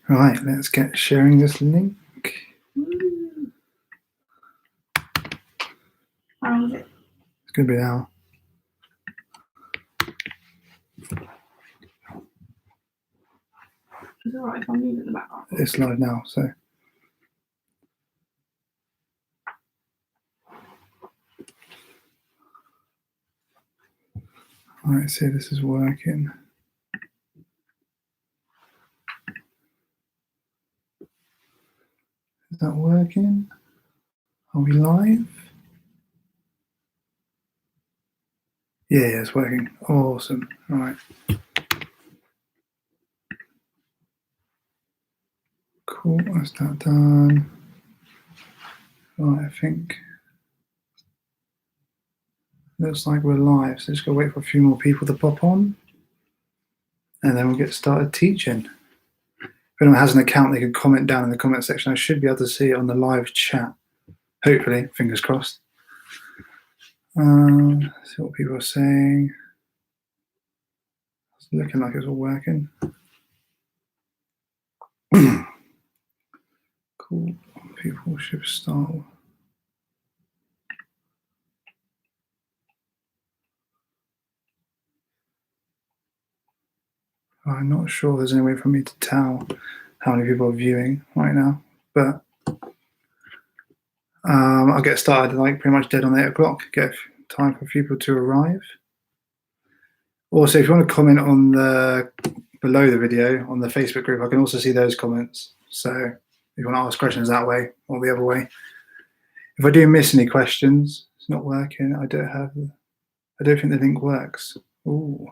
Right, let's get sharing this link. How long is it? It's going to be an hour. It's alright if I move it in the background. It's live now, so. Alright, see if this is working. Is that working? Are we live? Yeah, it's working. Awesome. All right. Cool, that's that done. Right, I think looks like we're live, so just gotta wait for a few more people to pop on, and then we'll get started teaching. If anyone has an account, they can comment down in the comment section. I should be able to see it on the live chat. Hopefully, fingers crossed. See what people are saying. It's looking like it's all working. Cool. People should start. I'm not sure there's any way for me to tell how many people are viewing right now, but I'll get started like pretty much dead on 8 o'clock. Get time for people to arrive. Also, if you want to comment on the below the video on the Facebook group, I can also see those comments. So if you want to ask questions that way or the other way. If I do miss any questions, it's not working. I don't think the link works. Ooh.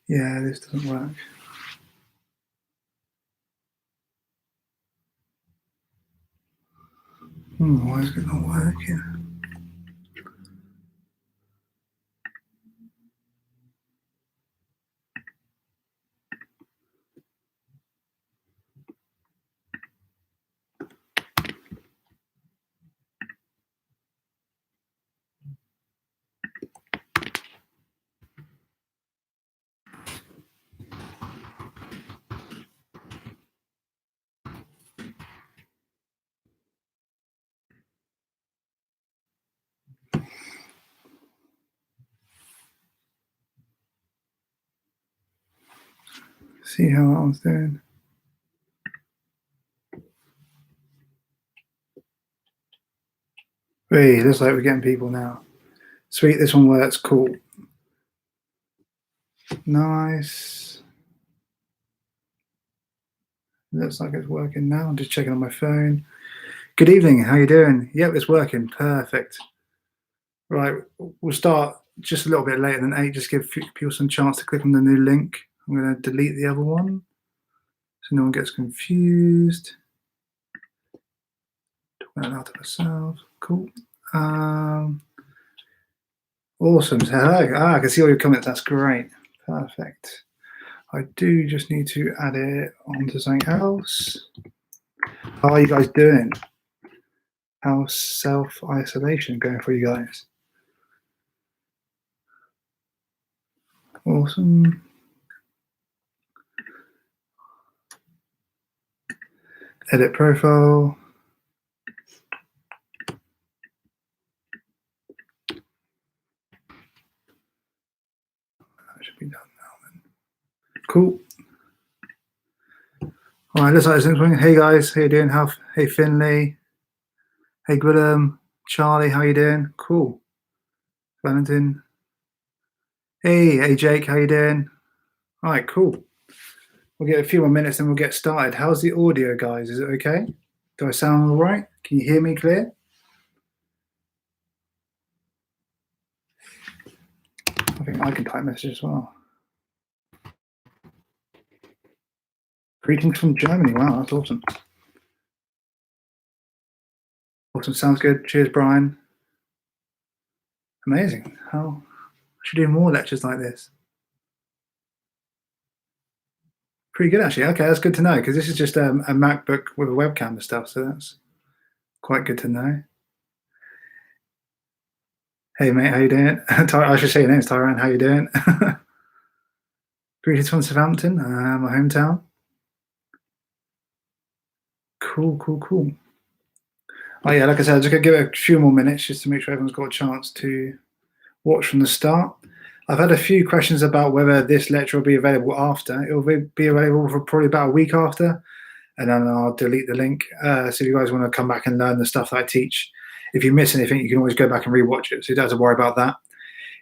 Yeah, this doesn't work. Why is it not working? See how that one's doing. Hey, looks like we're getting people now. Sweet, this one works. Cool. Nice. Looks like it's working now. I'm just checking on my phone. Good evening. How you doing? Yep, it's working. Perfect. Right, we'll start just a little bit later than 8. Just give people some chance to click on the new link. I'm going to delete the other one so no one gets confused. Talk that out to ourselves. Cool. Awesome. So, hello. I can see all your comments. That's great. Perfect. I do just need to add it onto something else. How are you guys doing? How's self-isolation going for you guys? Awesome. Edit profile. That should be done now then. Cool. All right, looks like it's. Hey guys, how you doing? Hey Finley. Hey Gwillem. Charlie, how you doing? Cool. Valentin. Hey Jake, how you doing? All right, cool. We'll get a few more minutes and we'll get started. How's the audio, guys? Is it okay? Do I sound all right? Can you hear me clear? I think I can type message as well. Greetings from Germany. Wow, that's awesome. Awesome, sounds good. Cheers, Brian. Amazing. I should do more lectures like this. Pretty good, actually. Okay, that's good to know, because this is just a MacBook with a webcam and stuff, so that's quite good to know. Hey, mate, how you doing? I should say your name's Tyrone. How you doing? Greetings from Southampton, my hometown. Cool, cool, cool. Oh, yeah, like I said, I'm just going to give it a few more minutes just to make sure everyone's got a chance to watch from the start. I've had a few questions about whether this lecture will be available after. It will be available for probably about a week after, and then I'll delete the link. So if you guys want to come back and learn the stuff that I teach, if you miss anything, you can always go back and rewatch it, so you don't have to worry about that.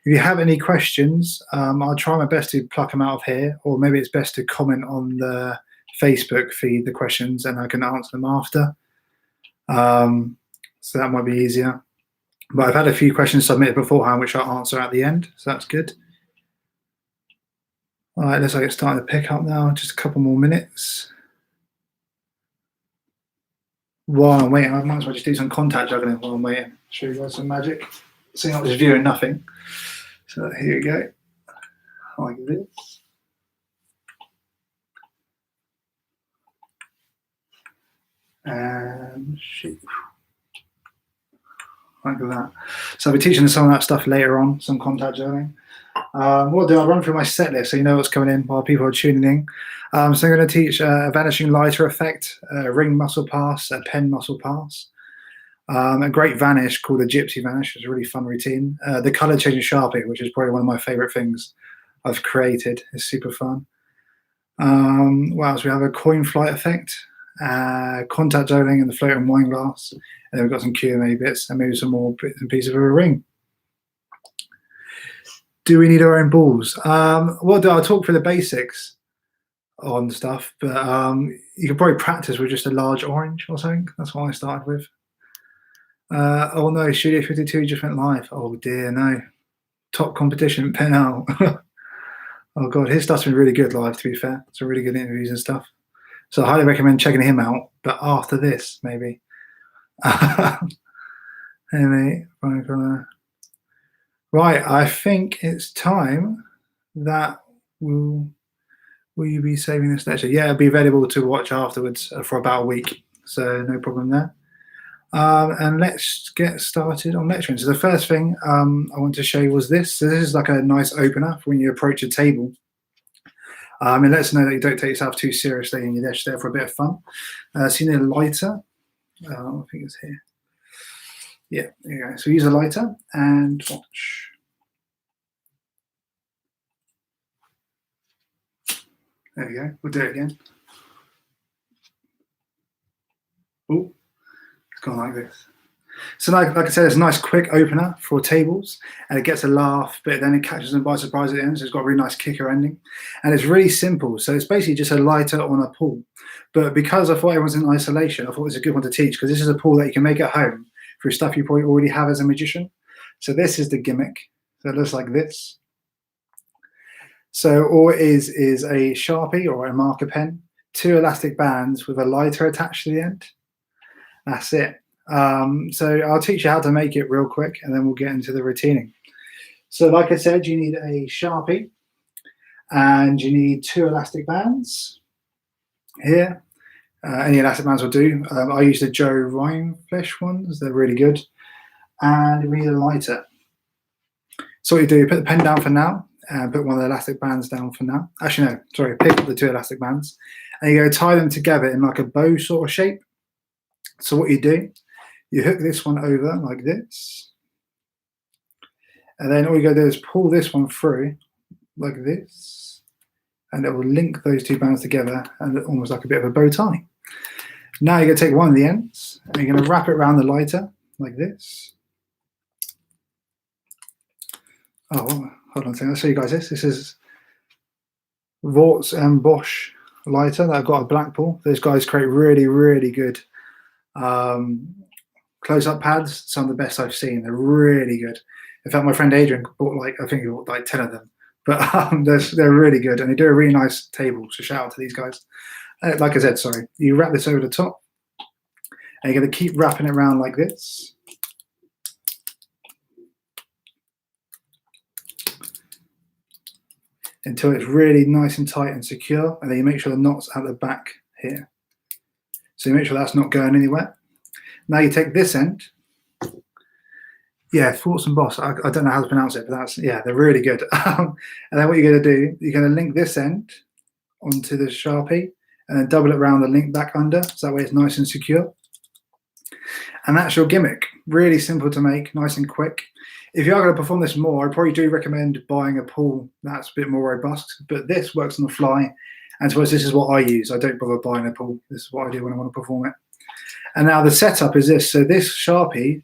If you have any questions, I'll try my best to pluck them out of here, or maybe it's best to comment on the Facebook feed the questions and I can answer them after. So that might be easier. But I've had a few questions submitted beforehand, which I'll answer at the end, so that's good. All right, looks like it's starting to pick up now. Just a couple more minutes. While I'm waiting, I might as well just do some contact juggling while I'm waiting. Show you guys some magic. So you're not just viewing nothing. So here we go, like this. And shoot. Like that. So I'll be teaching some of that stuff later on, some contact juggling. What I'll do, I'll run through my set list so you know what's coming in while people are tuning in. So I'm going to teach a vanishing lighter effect, a ring muscle pass, a pen muscle pass, a great vanish called a gypsy vanish. It's a really fun routine. The color changing Sharpie, which is probably one of my favorite things I've created. It's super fun. What else? We have a coin flight effect, contact juggling and the floating wine glass. And then we've got some Q&A bits and maybe some more bits and pieces of a ring. Do we need our own balls? Well, I'll talk through the basics on stuff, but you can probably practice with just a large orange or something. That's what I started with. Oh no, Studio 52 just went live. Oh dear, no. Top competition, Penal. Oh god, his stuff's been really good live, to be fair. Some really good interviews and stuff. So I highly recommend checking him out, but after this, maybe. Anyway, right, I think it's time that will you be saving this lecture? Yeah, it'll be available to watch afterwards for about a week, so no problem there. And let's get started on lecturing. So the first thing I want to show you was this. So this is like a nice opener for when you approach a table. It lets you know that you don't take yourself too seriously and you're just there for a bit of fun. So you need a lighter. I think it's here. Yeah, there you go. So use a lighter and watch. There we go. We'll do it again. Oh, it's gone like this. So like I said, it's a nice quick opener for tables, and it gets a laugh, but then it catches them by surprise at the end, so it's got a really nice kicker ending. And it's really simple. So it's basically just a lighter on a pool. But because I thought everyone's in isolation, I thought it was a good one to teach, because this is a pool that you can make at home through stuff you probably already have as a magician. So this is the gimmick. So it looks like this. So all it is a Sharpie or a marker pen, 2 elastic bands with a lighter attached to the end. That's it. So I'll teach you how to make it real quick, and then we'll get into the routing. So like I said, you need a Sharpie, and you need 2 elastic bands here. Any elastic bands will do. I use the Joe Rhinefish ones. They're really good. And we need a lighter. So what you do, you put the pen down for now, and put one of the elastic bands down for now. Actually, no, sorry, pick up the 2 elastic bands, and you go tie them together in like a bow sort of shape. So what you do, you hook this one over like this, and then all you go do is pull this one through like this, and it will link those 2 bands together, and almost like a bit of a bow tie. Now you're going to take one of the ends, and you're going to wrap it around the lighter like this. Oh, hold on a second. I'll show you guys this. This is Vorts and Bosch lighter that I've got at Blackpool. Those guys create really, really good close-up pads. Some of the best I've seen. They're really good. In fact, my friend Adrian bought I think he bought like 10 of them. But they're really good, and they do a really nice table. So shout out to these guys. Like I said, sorry. You wrap this over the top, and you're going to keep wrapping it around like this. until it's really nice and tight and secure, and then you make sure the knot's at the back here. So you make sure that's not going anywhere. Now you take this end. Yeah, Thornton Boss. I don't know how to pronounce it, but that's, yeah, they're really good. And then what you're going to do, you're going to link this end onto the Sharpie and then double it around the link back under, so that way it's nice and secure. And that's your gimmick. Really simple to make, nice and quick. If you are going to perform this more, I probably do recommend buying a pool that's a bit more robust, but this works on the fly. And suppose this is what I use. I don't bother buying a pool. This is what I do when I want to perform it. And now the setup is this. So this Sharpie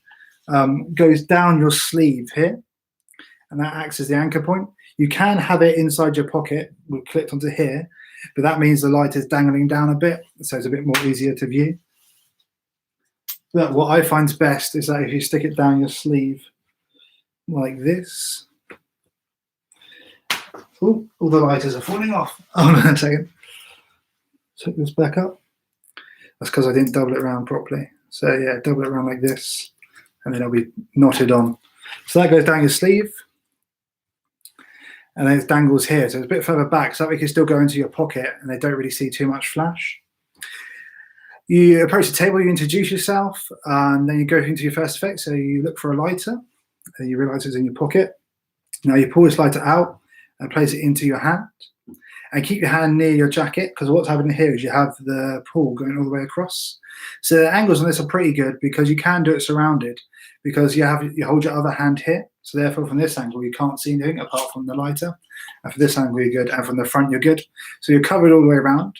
goes down your sleeve here, and that acts as the anchor point. You can have it inside your pocket. We've clicked onto here, but that means the light is dangling down a bit, so it's a bit more easier to view. But what I find best is that if you stick it down your sleeve like this. Oh, all the lighters are falling off. Hold on a second. Take this back up. That's because I didn't double it around properly. So yeah, double it around like this, and then it'll be knotted on. So that goes down your sleeve, and then it dangles here. So it's a bit further back, so that way you can still go into your pocket, and they don't really see too much flash. You approach the table, you introduce yourself, and then you go into your first effect. So you look for a lighter, and you realise it's in your pocket. Now you pull this lighter out and place it into your hand. And keep your hand near your jacket, because what's happening here is you have the pool going all the way across. So the angles on this are pretty good because you can do it surrounded, because you hold your other hand here. So therefore from this angle you can't see anything apart from the lighter. And for this angle you're good, and from the front you're good. So you're covered all the way around.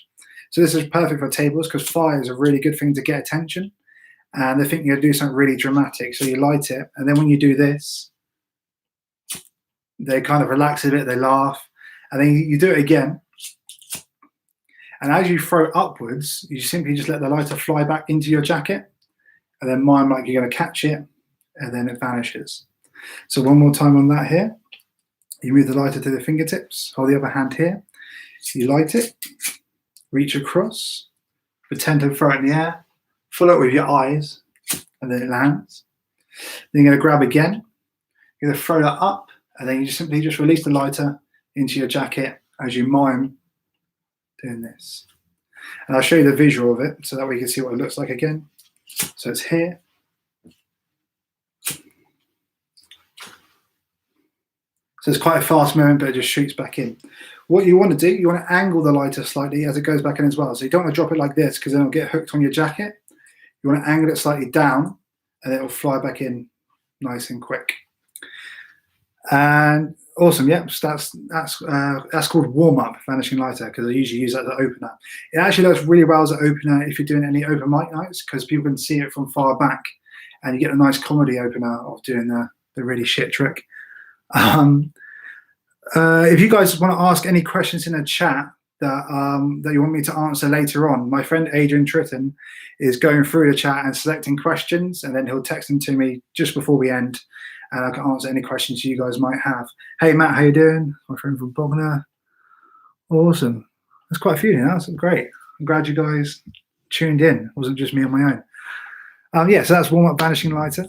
So this is perfect for tables because fire is a really good thing to get attention. And they think you're going to do something really dramatic. So you light it, and then when you do this, they kind of relax a bit, they laugh. And then you do it again. And as you throw upwards, you simply just let the lighter fly back into your jacket, and then mime like you're going to catch it, and then it vanishes. So one more time on that here. You move the lighter to the fingertips, hold the other hand here. You light it, reach across, pretend to throw it in the air, follow it with your eyes, and then it lands. Then you're going to grab again. You're going to throw that up, and then you just simply just release the lighter into your jacket as you mime doing this. And I'll show you the visual of it so that we can see what it looks like again. So it's here. So it's quite a fast movement, but it just shoots back in. What you want to do, you want to angle the lighter slightly as it goes back in as well. So you don't want to drop it like this because then it'll get hooked on your jacket. You want to angle it slightly down, and it'll fly back in nice and quick. And awesome, yeah. So that's called warm-up vanishing lighter, because I usually use that as an opener. It actually looks really well as an opener if you're doing any open mic nights, because people can see it from far back, and you get a nice comedy opener of doing the really shit trick. If you guys want to ask any questions in the chat that you want me to answer later on, my friend Adrian Tritton is going through the chat and selecting questions, and then he'll text them to me just before we end, and I can answer any questions you guys might have. Hey Matt, how you doing? My friend from Bognor. Awesome. There's quite a few now. That's great. I'm glad you guys tuned in. It wasn't just me on my own. Yeah, so that's warm-up vanishing lighter.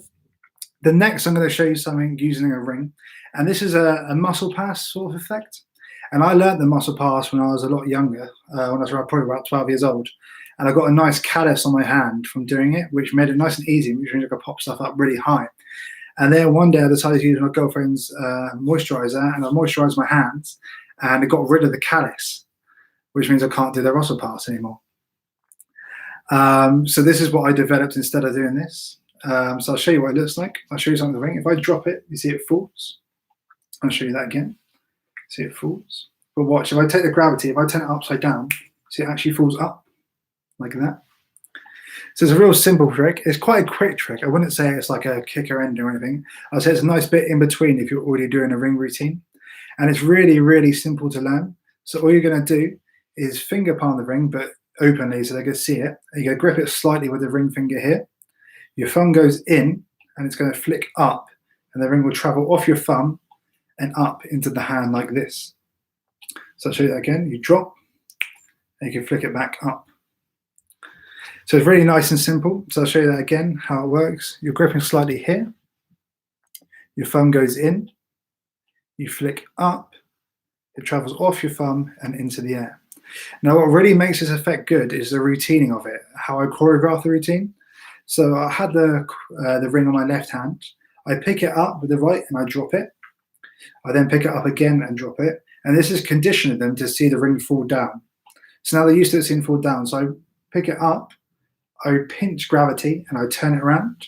The next, I'm going to show you something using a ring, and this is a muscle pass sort of effect. And I learned the muscle pass when I was a lot younger, when I was probably about 12 years old. And I got a nice callus on my hand from doing it, which made it nice and easy, which means I could pop stuff up really high. And then one day I decided to use my girlfriend's moisturizer, and I moisturized my hands, and it got rid of the callus, which means I can't do the muscle pass anymore. So this is what I developed instead of doing this. So I'll show you what it looks like. I'll show you something with the ring. If I drop it, you see it falls. I'll show you that again. See it falls. But watch, if I take the gravity, if I turn it upside down, see it actually falls up like that. So it's a real simple trick. It's quite a quick trick. I wouldn't say it's like a kicker end or anything. I'd say it's a nice bit in between if you're already doing a ring routine. And it's really, really simple to learn. So all you're going to do is finger palm the ring, but openly so they can see it. And you're going to grip it slightly with the ring finger here. Your thumb goes in, and it's going to flick up, and the ring will travel off your thumb and up into the hand like this. So I'll show you that again. You drop, and you can flick it back up. So it's really nice and simple. So I'll show you that again, how it works. You're gripping slightly here. Your thumb goes in. You flick up, It travels off your thumb and into the air. Now, what really makes this effect good is the routining of it, how I choreograph the routine. So I had the ring on my left hand. I pick it up with the right and I drop it. I then pick it up again and drop it. And this is conditioning them to see the ring fall down. So now they're used to it seeing it fall down. So I pick it up, I pinch gravity and I turn it around.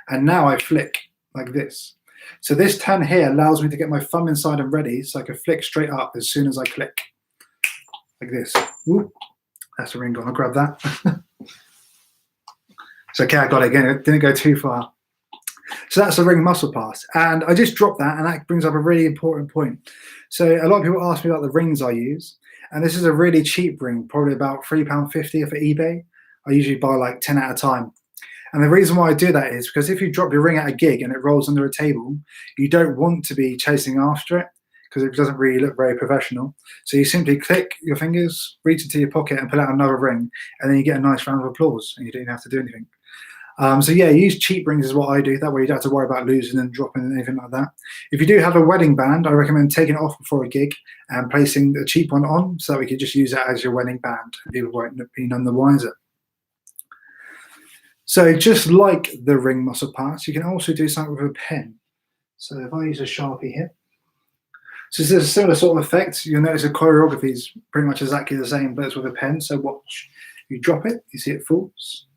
And now I flick like this. So this turn here allows me to get my thumb inside and ready so I can flick straight up as soon as I click. Like this. Ooh, that's a ring gone. I'll grab that. So okay, I got it again. It didn't go too far. So that's the ring muscle pass. And I just dropped that, and that brings up a really important point. So a lot of people ask me about the rings I use. And this is a really cheap ring, probably about £3.50 for eBay. I usually buy like 10 at a time. And the reason why I do that is because if you drop your ring at a gig and it rolls under a table, you don't want to be chasing after it because it doesn't really look very professional. So you simply click your fingers, reach into your pocket and pull out another ring, and then you get a nice round of applause and you don't even have to do anything. So yeah, use cheap rings is what I do. That way you don't have to worry about losing and dropping and anything like that. If you do have a wedding band, I recommend taking it off before a gig and placing the cheap one on so that we can just use that as your wedding band. People won't be none the wiser. So just like the ring muscle pass, you can also do something with a pen. So if I use a Sharpie here, so this is a similar sort of effect. You'll notice the choreography is pretty much exactly the same, but it's with a pen. So watch, you drop it, you see it falls,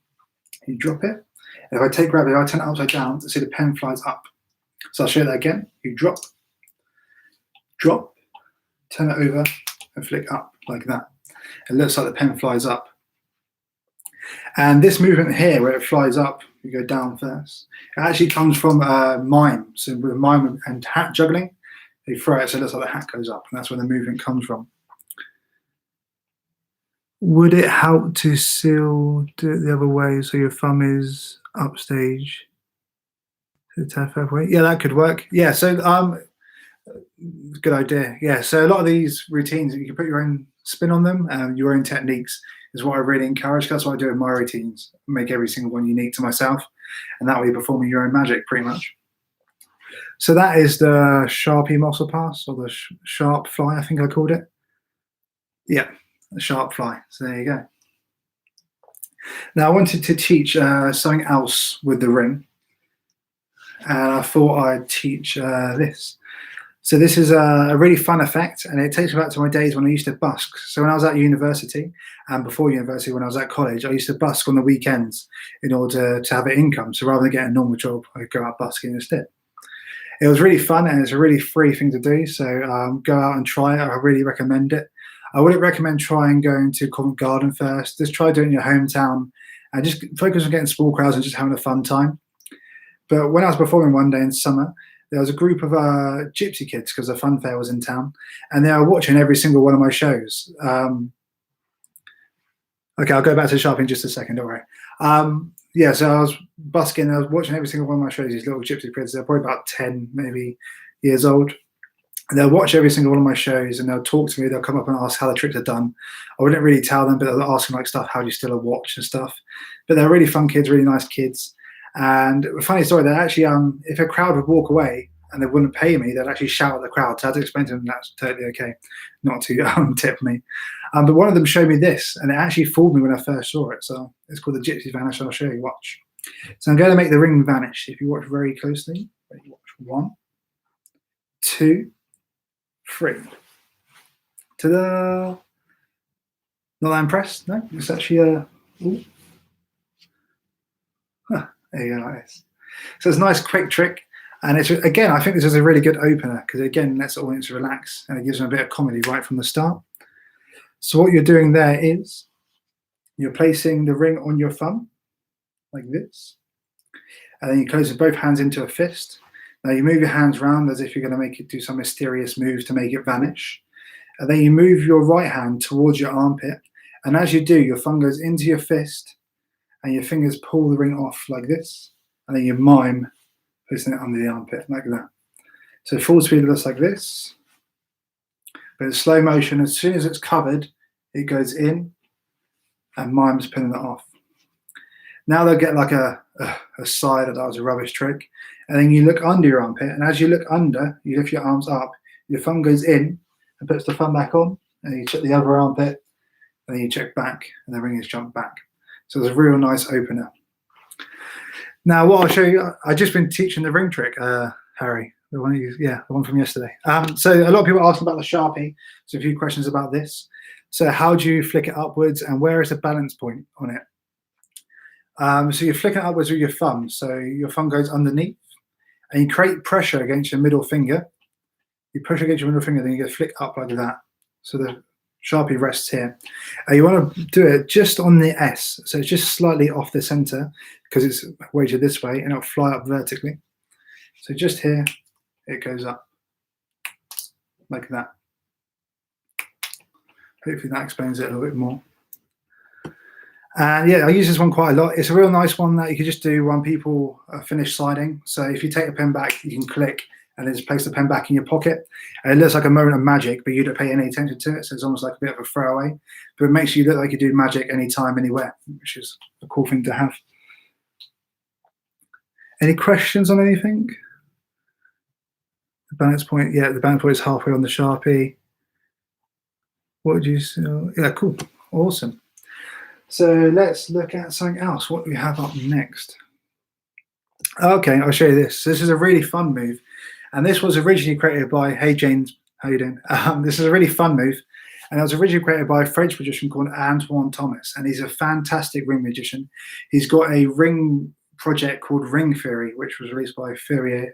you drop it. If I take gravity, I turn it upside down to see the pen flies up. So I'll show you that again. You drop, drop, turn it over and flick up like that. It looks like the pen flies up. And this movement here, where it flies up, you go down first. It actually comes from mime. So with mime and hat juggling, they throw it so it looks like the hat goes up, and that's where the movement comes from. Would it help to still do it the other way so your thumb is upstage? Yeah, that could work. Yeah, so good idea. Yeah, so a lot of these routines, you can put your own spin on them and your own techniques is what I really encourage. That's what I do in my routines. Make every single one unique to myself, and that way you're performing your own magic pretty much. So that is the Sharpie muscle pass, or the sharp fly, I think I called it. Yeah, the sharp fly. So there you go. Now I wanted to teach something else with the ring, and I thought I'd teach this. So this is a really fun effect, and it takes me back to my days when I used to busk. So when I was at university, and before university when I was at college, I used to busk on the weekends in order to have an income. So rather than getting a normal job, I'd go out busking instead. It was really fun, and it's a really free thing to do. So go out and try it. I really recommend it. I wouldn't recommend trying going to Covent Garden first. Just try doing it in your hometown and just focus on getting small crowds and just having a fun time. But when I was performing one day in summer, there was a group of gypsy kids because the fun fair was in town, and they were watching every single one of my shows. Okay, I'll go back to Sharpie in just a second, don't worry. Yeah, so I was busking, I was watching every single one of my shows, these little gypsy kids. They're probably about 10, maybe years old. And they'll watch every single one of my shows and they'll talk to me. They'll come up and ask how the tricks are done. I wouldn't really tell them, but they'll ask me like stuff, how do you steal a watch and stuff. But they're really fun kids, really nice kids. And a funny story, they actually, if a crowd would walk away and they wouldn't pay me, they'd actually shout at the crowd. So I had to explain to them that's totally okay, not to tip me. But one of them showed me this, and it actually fooled me when I first saw it. So it's called the Gypsy Vanish. I'll show you. Watch. So I'm going to make the ring vanish. If you watch very closely, ready, watch. 1, 2, 3. Ta-da! Not that impressed? No, it's actually a. Huh, there you go, like this. So it's a nice, quick trick. And it's, again, I think this is a really good opener because, again, lets the audience relax and it gives them a bit of comedy right from the start. So what you're doing there is you're placing the ring on your thumb like this. And then you close both hands into a fist. Now you move your hands around as if you're going to make it do some mysterious moves to make it vanish. And then you move your right hand towards your armpit. And as you do, your thumb goes into your fist and your fingers pull the ring off like this. And then you mime placing it under the armpit like that. So full speed it looks like this. But in slow motion, as soon as it's covered, it goes in and mime's pinning it off. Now they'll get like a sigh that was a rubbish trick. And then you look under your armpit, and as you look under, you lift your arms up, your thumb goes in, and puts the thumb back on, and you check the other armpit, and then you check back, and the ring is jumped back. So it's a real nice opener. Now, what I'll show you, I've just been teaching the ring trick, Harry, the one from yesterday. So a lot of people ask about the Sharpie, so a few questions about this. So how do you flick it upwards, and where is the balance point on it? So you're flicking it upwards with your thumb. So your thumb goes underneath, and you create pressure against your middle finger. You push against your middle finger, then you go flick up like that. So the Sharpie rests here. You want to do it just on the S. So it's just slightly off the center because it's weighted this way, and it'll fly up vertically. So just here, it goes up like that. Hopefully that explains it a little bit more. And yeah, I use this one quite a lot. It's a real nice one that you can just do when people finish sliding. So if you take the pen back, you can click and then just place the pen back in your pocket. And it looks like a moment of magic, but you don't pay any attention to it. So it's almost like a bit of a throwaway. But it makes you look like you do magic anytime, anywhere, which is a cool thing to have. Any questions on anything? The balance point, yeah, the balance point is halfway on the Sharpie. What would you say? Yeah, cool, awesome. So let's look at something else. What do we have up next? Okay, I'll show you this. This is a really fun move. And this was originally created by, hey James, how you doing? This is a really fun move. And it was originally created by a French magician called Antoine Thomas. And he's a fantastic ring magician. He's got a ring project called Ring Theory, which was released by Theory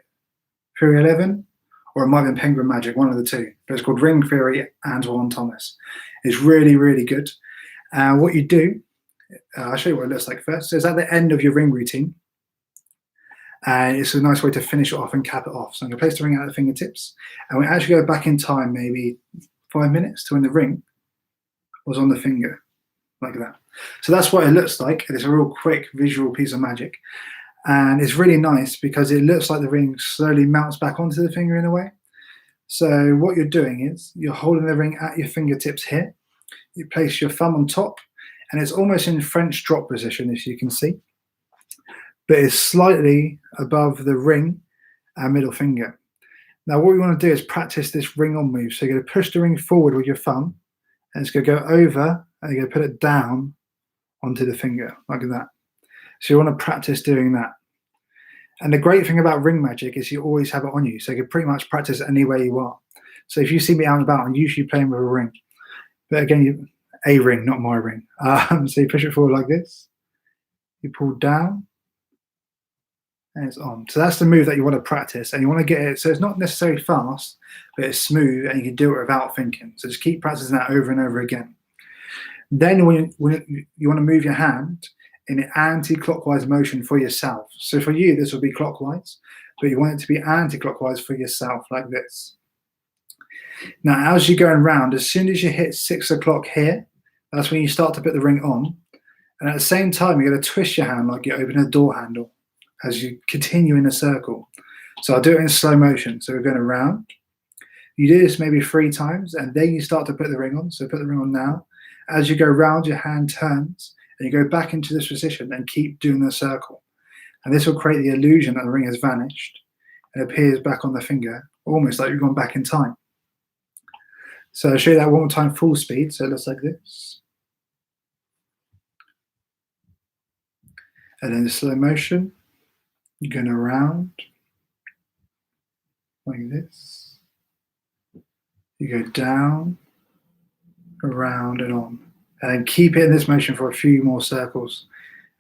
11, or it might have been Penguin Magic, one of the two. But it's called Ring Theory Antoine Thomas. It's really, really good. What you do, I'll show you what it looks like first. So it's at the end of your ring routine. And it's a nice way to finish it off and cap it off. So I'm going to place the ring at the fingertips. And we actually go back in time, maybe 5 minutes, to when the ring was on the finger, like that. So that's what it looks like. It's a real quick visual piece of magic. And it's really nice because it looks like the ring slowly mounts back onto the finger in a way. So what you're doing is you're holding the ring at your fingertips here. You place your thumb on top, and it's almost in French drop position, as you can see. But it's slightly above the ring and middle finger. Now what we want to do is practice this ring on move. So you're going to push the ring forward with your thumb, and it's going to go over, and you're going to put it down onto the finger, like that. So you want to practice doing that. And the great thing about ring magic is you always have it on you. So you can pretty much practice anywhere you are. So if you see me out and about, I'm usually playing with a ring. But again, a ring, not my ring. So you push it forward like this. You pull down, and it's on. So that's the move that you want to practice, and you want to get it so it's not necessarily fast, but it's smooth, and you can do it without thinking. So just keep practicing that over and over again. Then when you want to move your hand in an anti-clockwise motion for yourself. So for you, this will be clockwise, but you want it to be anti-clockwise for yourself, like this. Now, as you're going round, as soon as you hit 6 o'clock here, that's when you start to put the ring on. And at the same time, you're going to twist your hand like you open a door handle as you continue in a circle. So I'll do it in slow motion. So we're going around. You do this maybe 3 times, and then you start to put the ring on. So put the ring on now. As you go round, your hand turns, and you go back into this position and keep doing the circle. And this will create the illusion that the ring has vanished and appears back on the finger, almost like you've gone back in time. So I'll show you that one more time, full speed. So it looks like this. And then slow motion, you're going around like this. You go down, around and on. And then keep it in this motion for a few more circles.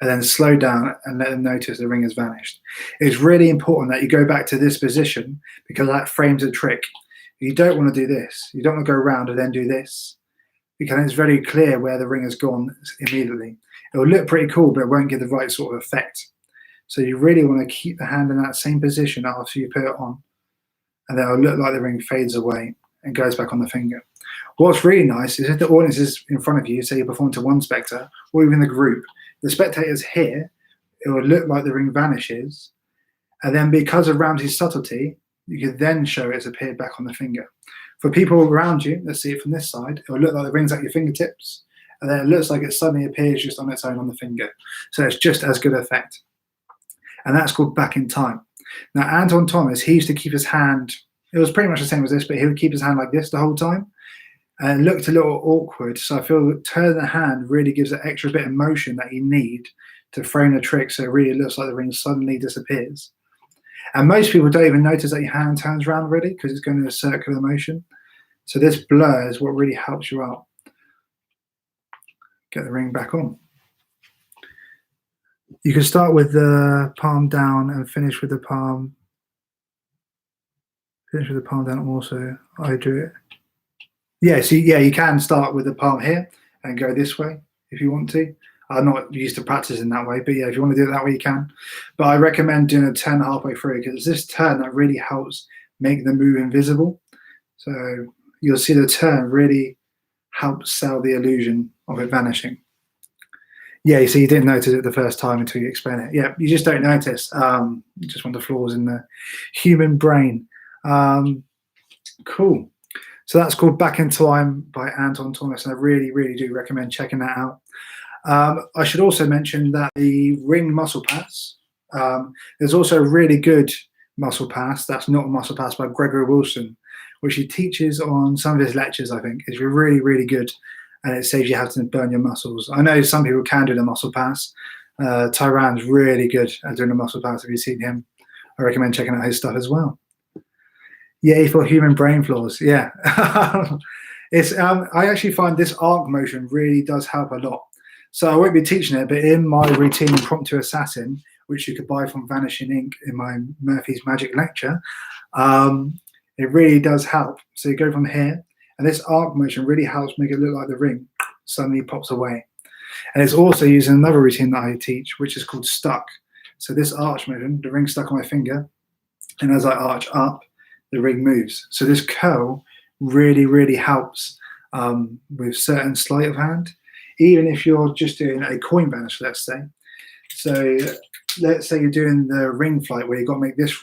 And then slow down and let them notice the ring has vanished. It's really important that you go back to this position because that frames the trick. You don't want to do this. You don't want to go around and then do this, because it's very clear where the ring has gone immediately. It will look pretty cool, but it won't give the right sort of effect. So you really want to keep the hand in that same position after you put it on, and then it'll look like the ring fades away and goes back on the finger. What's really nice is if the audience is in front of you, say you perform to one spectator, or even the group, the spectators here, it will look like the ring vanishes, and then because of Ramsey's subtlety, you can then show it's appeared back on the finger. For people around you, let's see it from this side, it will look like the ring's at your fingertips, and then it looks like it suddenly appears just on its own on the finger. So it's just as good effect. And that's called back in time. Now, Antoine Thomas, he used to keep his hand, it was pretty much the same as this, but he would keep his hand like this the whole time. And it looked a little awkward, so I feel turning the hand really gives that extra bit of motion that you need to frame the trick, so it really looks like the ring suddenly disappears. And most people don't even notice that your hand turns around already because it's going in a circular motion. So this blur is what really helps you out. Get the ring back on. You can start with the palm down and finish with the palm. Finish with the palm down also. I do it. Yeah, so yeah, you can start with the palm here and go this way if you want to. I'm not used to practicing that way, but yeah, if you want to do it that way, you can. But I recommend doing a turn halfway through because this turn that really helps make the move invisible. So you'll see the turn really helps sell the illusion of it vanishing. Yeah, so you didn't notice it the first time until you explain it. Yeah, you just don't notice. Just one of the flaws in the human brain. Cool. So that's called Back in Time by Anton Thomas, and I really, really do recommend checking that out. I should also mention that the ring muscle pass, there's also a really good muscle pass that's not a muscle pass by Gregory Wilson, which he teaches on some of his lectures, I think. It's really, really good, and it saves you having to burn your muscles. I know some people can do the muscle pass. Tyran's really good at doing the muscle pass. If you've seen him, I recommend checking out his stuff as well. Yay for human brain flaws. Yeah. It's I actually find this arc motion really does help a lot. So I won't be teaching it, but in my routine Impromptu Assassin, which you could buy from Vanishing Ink in my Murphy's Magic lecture, it really does help. So you go from here, and this arc motion really helps make it look like the ring suddenly pops away. And it's also used in another routine that I teach, which is called Stuck. So this arch motion, the ring stuck on my finger, and as I arch up, the ring moves. So this curl really, really helps with certain sleight of hand, even if you're just doing a coin vanish, let's say. So let's say you're doing the ring flight where you've got to make this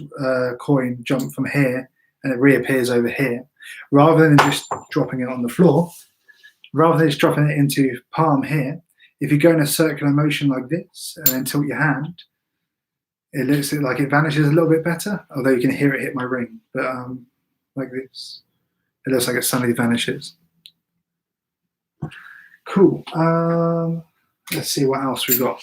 coin jump from here and it reappears over here. Rather than just dropping it on the floor, rather than just dropping it into palm here, if you go in a circular motion like this and then tilt your hand, it looks like it vanishes a little bit better, although you can hear it hit my ring. But like this, it looks like it suddenly vanishes. Cool. Let's see what else we got.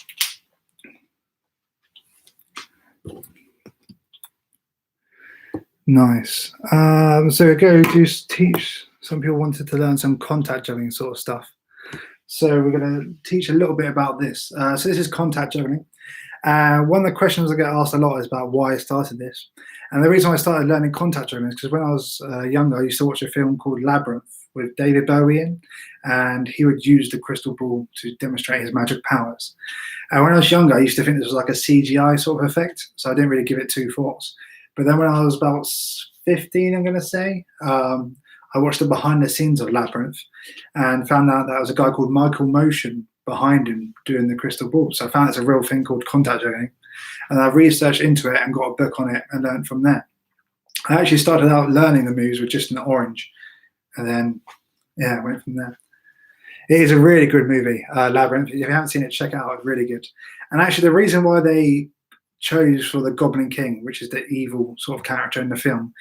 Nice. So we go to teach. Some people wanted to learn some contact juggling sort of stuff. So we're going to teach a little bit about this. So this is contact juggling. One of the questions I get asked a lot is about why I started this. And the reason I started learning contact juggling is because when I was younger, I used to watch a film called Labyrinth with David Bowie in, and he would use the crystal ball to demonstrate his magic powers. And when I was younger, I used to think this was like a CGI sort of effect, so I didn't really give it two thoughts. But then when I was about 15, I'm going to say, I watched the behind the scenes of Labyrinth and found out that was a guy called Michael Motion behind him doing the crystal ball. So I found it's a real thing called contact juggling. And I researched into it and got a book on it and learned from there. I actually started out learning the moves with just an orange. And then, yeah, went from there. It is a really good movie, Labyrinth. If you haven't seen it, check it out. It's really good. And actually, the reason why they chose for the Goblin King, which is the evil sort of character in the film,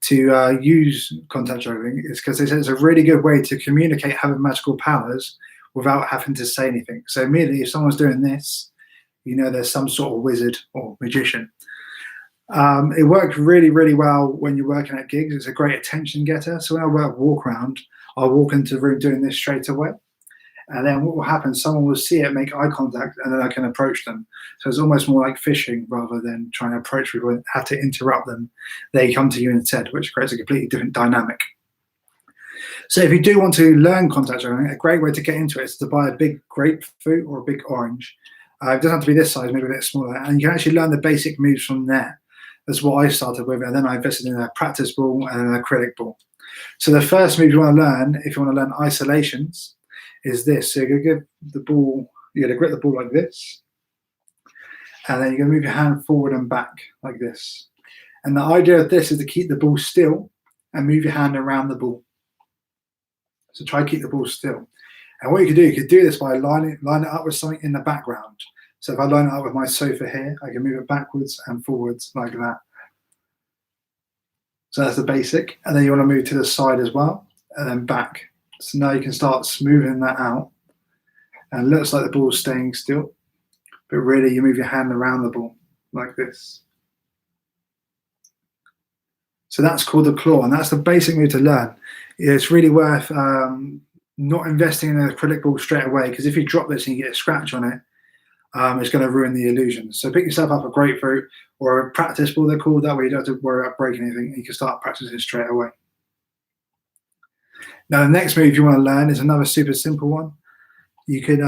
to use contact juggling is because they said it's a really good way to communicate having magical powers without having to say anything. So immediately, if someone's doing this, you know there's some sort of wizard or magician. It worked really, really well when you're working at gigs. It's a great attention getter. So when I work walk around, I'll walk into the room doing this straight away. And then what will happen, someone will see it, make eye contact, and then I can approach them. So it's almost more like fishing rather than trying to approach people and have to interrupt them. They come to you instead, which creates a completely different dynamic. So if you do want to learn contact juggling, a great way to get into it is to buy a big grapefruit or a big orange. It doesn't have to be this size, maybe a bit smaller. And you can actually learn the basic moves from there. That's what I started with. And then I invested in a practice ball and an acrylic ball. So the first move you want to learn, if you want to learn isolations, is this. So you're going to give the ball, you're going to grip the ball like this. And then you're going to move your hand forward and back like this. And the idea of this is to keep the ball still and move your hand around the ball. So try to keep the ball still. And what you could do this by line it up with something in the background. So if I line it up with my sofa here, I can move it backwards and forwards like that. So that's the basic. And then you want to move to the side as well, and then back. So now you can start smoothing that out. And it looks like the ball's staying still, but really you move your hand around the ball like this. So that's called the claw, and that's the basic move to learn. It's really worth not investing in an acrylic ball straight away, because if you drop this and you get a scratch on it, it's going to ruin the illusion. So pick yourself up a grapefruit or a practice ball, they're called. That way you don't have to worry about breaking anything. You can start practicing straight away. Now the next move you want to learn is another super simple one. You could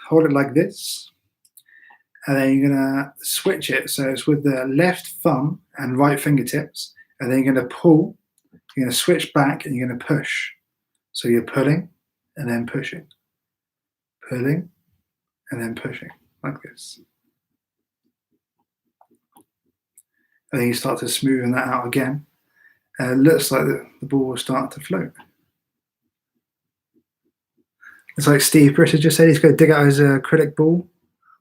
hold it like this, and then you're going to switch it. So it's with the left thumb and right fingertips, and then you're going to pull, you're going to switch back, and you're going to push. So you're pulling and then pushing, pulling and then pushing like this. And then you start to smoothen that out again. And it looks like the ball will start to float. It's like Steve Britter just said, he's going to dig out his acrylic ball.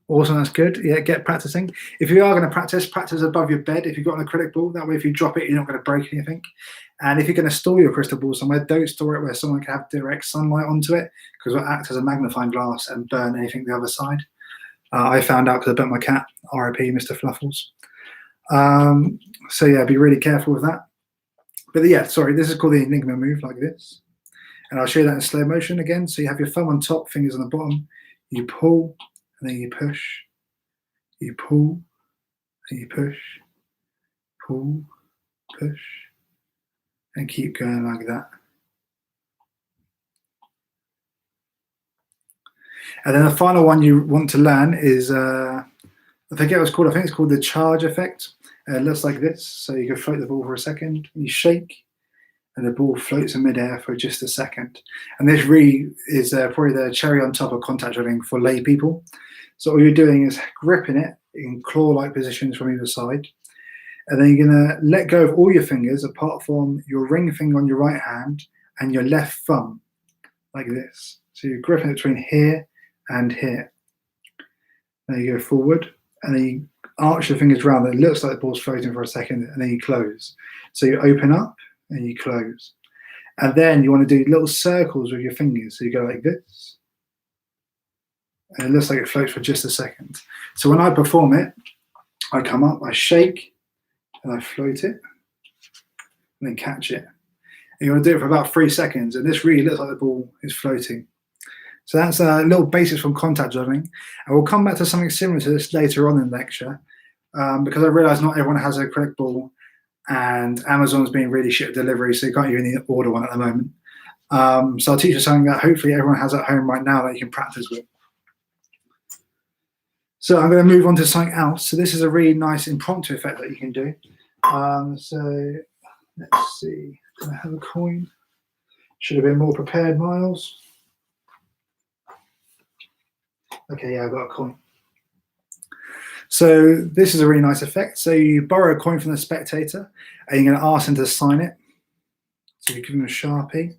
Awesome, that's good. Yeah, get practicing. If you are going to practice above your bed. If you've got an acrylic ball, that way if you drop it, you're not going to break anything. And if you're going to store your crystal ball somewhere, don't store it where someone can have direct sunlight onto it, because it'll act as a magnifying glass and burn anything the other side. I found out because I burnt my cat, RIP Mr. Fluffles. So yeah, be really careful with that. But yeah, sorry, this is called the Enigma move, like this. And I'll show you that in slow motion again. So you have your thumb on top, fingers on the bottom. You pull, and then you push. You pull, and you push. Pull, push. And keep going like that. And then the final one you want to learn is, I forget what it's called. I think it's called the charge effect. It looks like this. So you can float the ball for a second. You shake, and the ball floats in midair for just a second. And this really is probably the cherry on top of contact drilling for lay people. So all you're doing is gripping it in claw-like positions from either side. And then you're going to let go of all your fingers apart from your ring finger on your right hand and your left thumb, like this. So you're gripping it between here and here. Then you go forward, and then you arch your fingers around. It looks like the ball's floating for a second, and then you close. So you open up and you close. And then you want to do little circles with your fingers. So you go like this. And it looks like it floats for just a second. So when I perform it, I come up, I shake, and I float it, and then catch it. And you want to do it for about 3 seconds, and this really looks like the ball is floating. So that's a little basics from contact drilling. And we'll come back to something similar to this later on in the lecture, because I realise not everyone has an acrylic ball, and Amazon's being really shit at delivery, so you can't even order one at the moment. So I'll teach you something that hopefully everyone has at home right now that you can practice with. So I'm going to move on to something else. So this is a really nice impromptu effect that you can do. So let's see. Do I have a coin? Should have been more prepared, Myles. Okay, yeah, I've got a coin. So this is a really nice effect. So you borrow a coin from the spectator, and you're going to ask him to sign it. So you give him a Sharpie,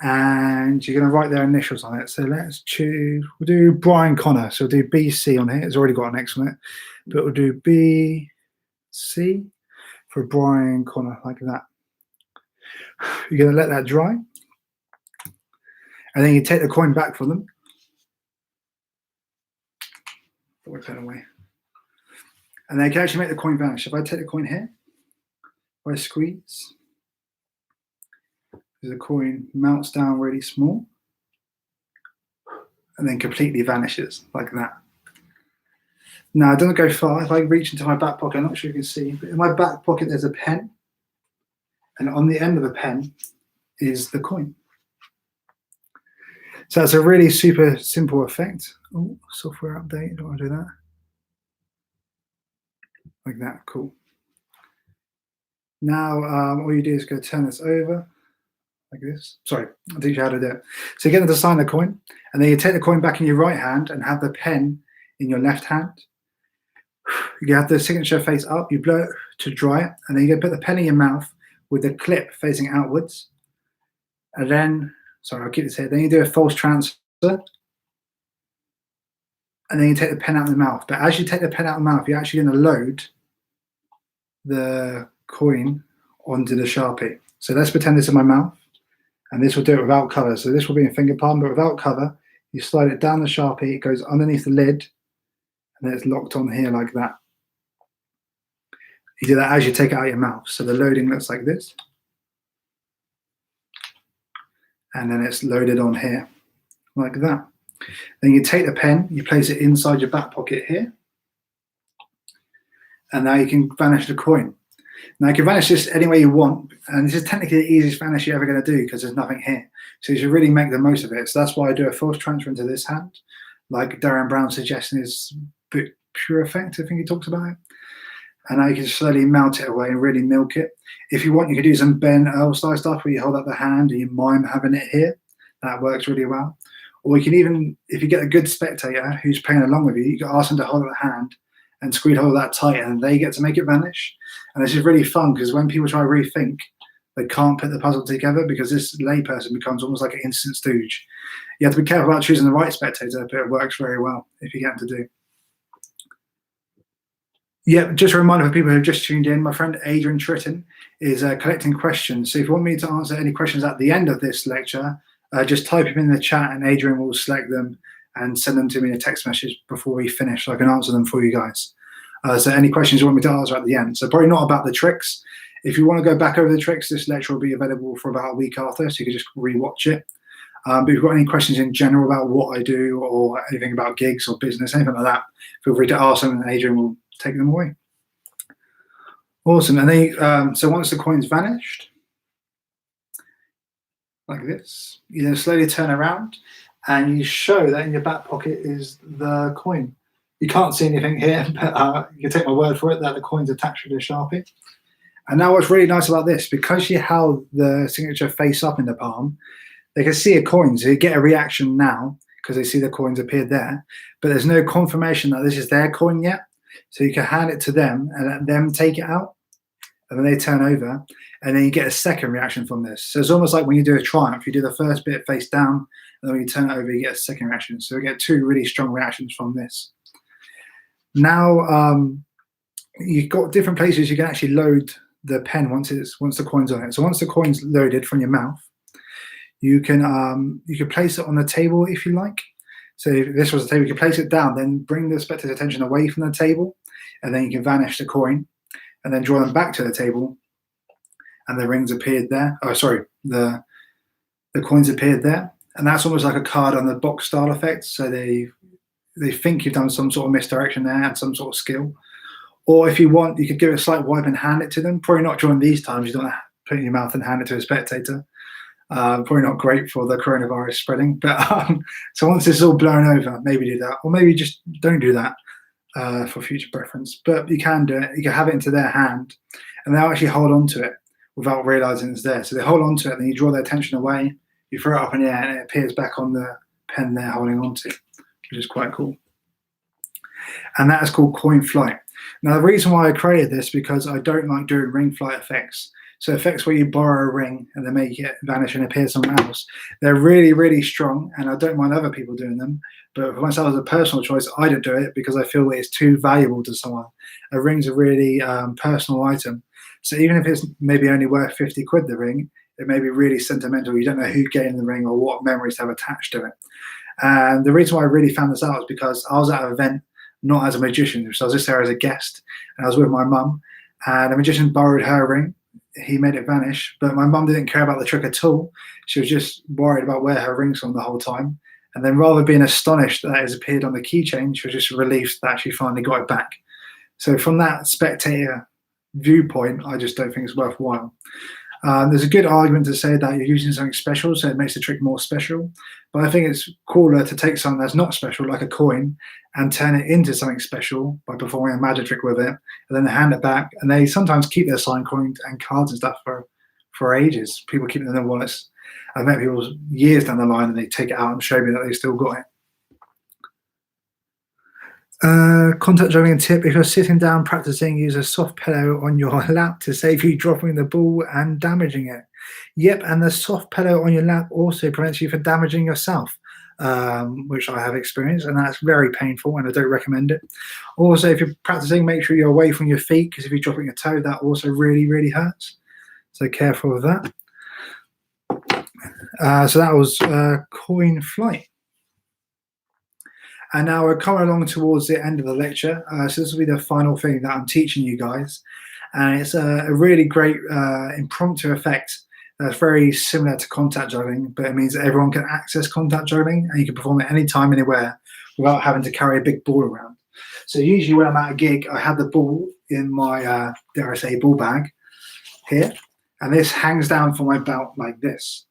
and you're going to write their initials on it. So let's choose, we'll do Brian Connor. So we'll do BC on here. It's already got an X on it, but we'll do BC for Brian Connor, like that. You're going to let that dry, and then you take the coin back from them. Put my pen away. And then you can actually make the coin vanish. If I take the coin here, if I squeeze, the coin melts down really small and then completely vanishes like that. Now, it doesn't go far. If I reach into my back pocket, I'm not sure you can see, but in my back pocket there's a pen, and on the end of the pen is the coin. So that's a really super simple effect. Oh, software update, don't want to do that. Like that, cool. Now, all you do is go turn this over, like this. Sorry, I'll teach you how to do it. So you get them to sign the coin, and then you take the coin back in your right hand and have the pen in your left hand. You have the signature face up, you blow it to dry it, and then you put the pen in your mouth with the clip facing outwards. And then, sorry, I'll keep this here. Then you do a false transfer, and then you take the pen out of the mouth. But as you take the pen out of the mouth, you're actually going to load the coin onto the Sharpie. So let's pretend this is my mouth, And this will do it without cover. So this will be in finger palm, but without cover. You slide it down the Sharpie, it goes underneath the lid, and then it's locked on here like that. You do that as you take it out of your mouth. So the loading looks like this. And then it's loaded on here like that. Then you take the pen, you place it inside your back pocket here. And now you can vanish the coin. Now you can vanish this any way you want, and this is technically the easiest vanish you're ever going to do because there's nothing here. So you should really make the most of it. So that's why I do a force transfer into this hand, like Darren Brown's suggestion is pure effect, I think he talks about it. And now you can slowly melt it away and really milk it. If you want, you could do some Ben Earl style stuff where you hold up the hand and you mime having it here. That works really well. Or you can even, if you get a good spectator who's playing along with you, you can ask them to hold up the hand and squeeze hold that tight, and they get to make it vanish. And this is really fun because when people try to rethink, they can't put the puzzle together because this layperson becomes almost like an instant stooge. You have to be careful about choosing the right spectator, but it works very well if you get them to do. Yeah, just a reminder for people who have just tuned in, my friend Adrian Tritton is collecting questions. So if you want me to answer any questions at the end of this lecture, just type them in the chat and Adrian will select them and send them to me in a text message before we finish so I can answer them for you guys. So any questions you want me to answer at the end. So probably not about the tricks. If you want to go back over the tricks, this lecture will be available for about a week after, so you can just re-watch it. But if you've got any questions in general about what I do or anything about gigs or business, anything like that, feel free to ask them and Adrian will take them away. Awesome. And then, so once the coin's vanished, like this, you then slowly turn around and you show that in your back pocket is the coin. You can't see anything here, but you can take my word for it that the coin's attached to the Sharpie. And now what's really nice about this, because you held the signature face up in the palm, they can see a coin, so you get a reaction now because they see the coins appear there, but there's no confirmation that this is their coin yet. So you can hand it to them and let them take it out, and then they turn over, and then you get a second reaction from this. So it's almost like when you do a triumph, you do the first bit face down, and then when you turn it over, you get a second reaction. So we get two really strong reactions from this. Now you've got different places you can actually load the pen once the coin's on it. So once the coin's loaded from your mouth, you can place it on the table if you like. So if this was a table, you can place it down, then bring the spectator's attention away from the table, and then you can vanish the coin, and then draw them back to the table, and the rings appeared there. Oh, sorry, the coins appeared there, and that's almost like a card on the box style effect. So they think you've done some sort of misdirection there and some sort of skill. Or if you want, you could give it a slight wipe and hand it to them. Probably not during these times. You don't want to put it in your mouth and hand it to a spectator. Probably not great for the coronavirus spreading. But so once this is all blown over, maybe do that. Or maybe just don't do that for future preference. But you can do it. You can have it into their hand, and they'll actually hold on to it without realizing it's there. So they hold on to it, and then you draw their attention away. You throw it up in the air, and it appears back on the pen they're holding on to, which is quite cool. And that is called coin flight. Now, the reason why I created this because I don't like doing ring flight effects. So effects where you borrow a ring and then make it vanish and appear somewhere else. They're really, really strong, and I don't mind other people doing them. But for myself as a personal choice, I don't do it because I feel it's too valuable to someone. A ring's a really personal item. So even if it's maybe only worth 50 quid, the ring, it may be really sentimental. You don't know who gave the ring or what memories have attached to it. And the reason why I really found this out is because I was at an event, not as a magician, so I was just there as a guest, and I was with my mum, and a magician borrowed her ring. He made it vanish, but my mum didn't care about the trick at all. She was just worried about where her ring's on the whole time. And then rather than being astonished that it has appeared on the keychain, she was just relieved that she finally got it back. So from that spectator viewpoint, I just don't think it's worthwhile. There's a good argument to say that you're using something special, so it makes the trick more special. But I think it's cooler to take something that's not special, like a coin, and turn it into something special by performing a magic trick with it, and then hand it back. And they sometimes keep their signed coins and cards and stuff for ages. People keep it in their wallets. I've met people years down the line, and they take it out and show me that they still got it. Contact juggling tip: if you're sitting down practicing, use a soft pillow on your lap to save you dropping the ball and damaging it. Yep, and the soft pillow on your lap also prevents you from damaging yourself, which I have experienced, and that's very painful, and I don't recommend it. Also, if you're practicing, make sure you're away from your feet, because if you're dropping a toe, that also really, really hurts. So careful with that. So that was coin flight. And now we're coming along towards the end of the lecture. So this will be the final thing that I'm teaching you guys. And it's a really great impromptu effect that's very similar to contact juggling, but it means that everyone can access contact juggling and you can perform it anytime, anywhere without having to carry a big ball around. So usually when I'm at a gig, I have the ball in my, dare I say, ball bag here. And this hangs down from my belt like this.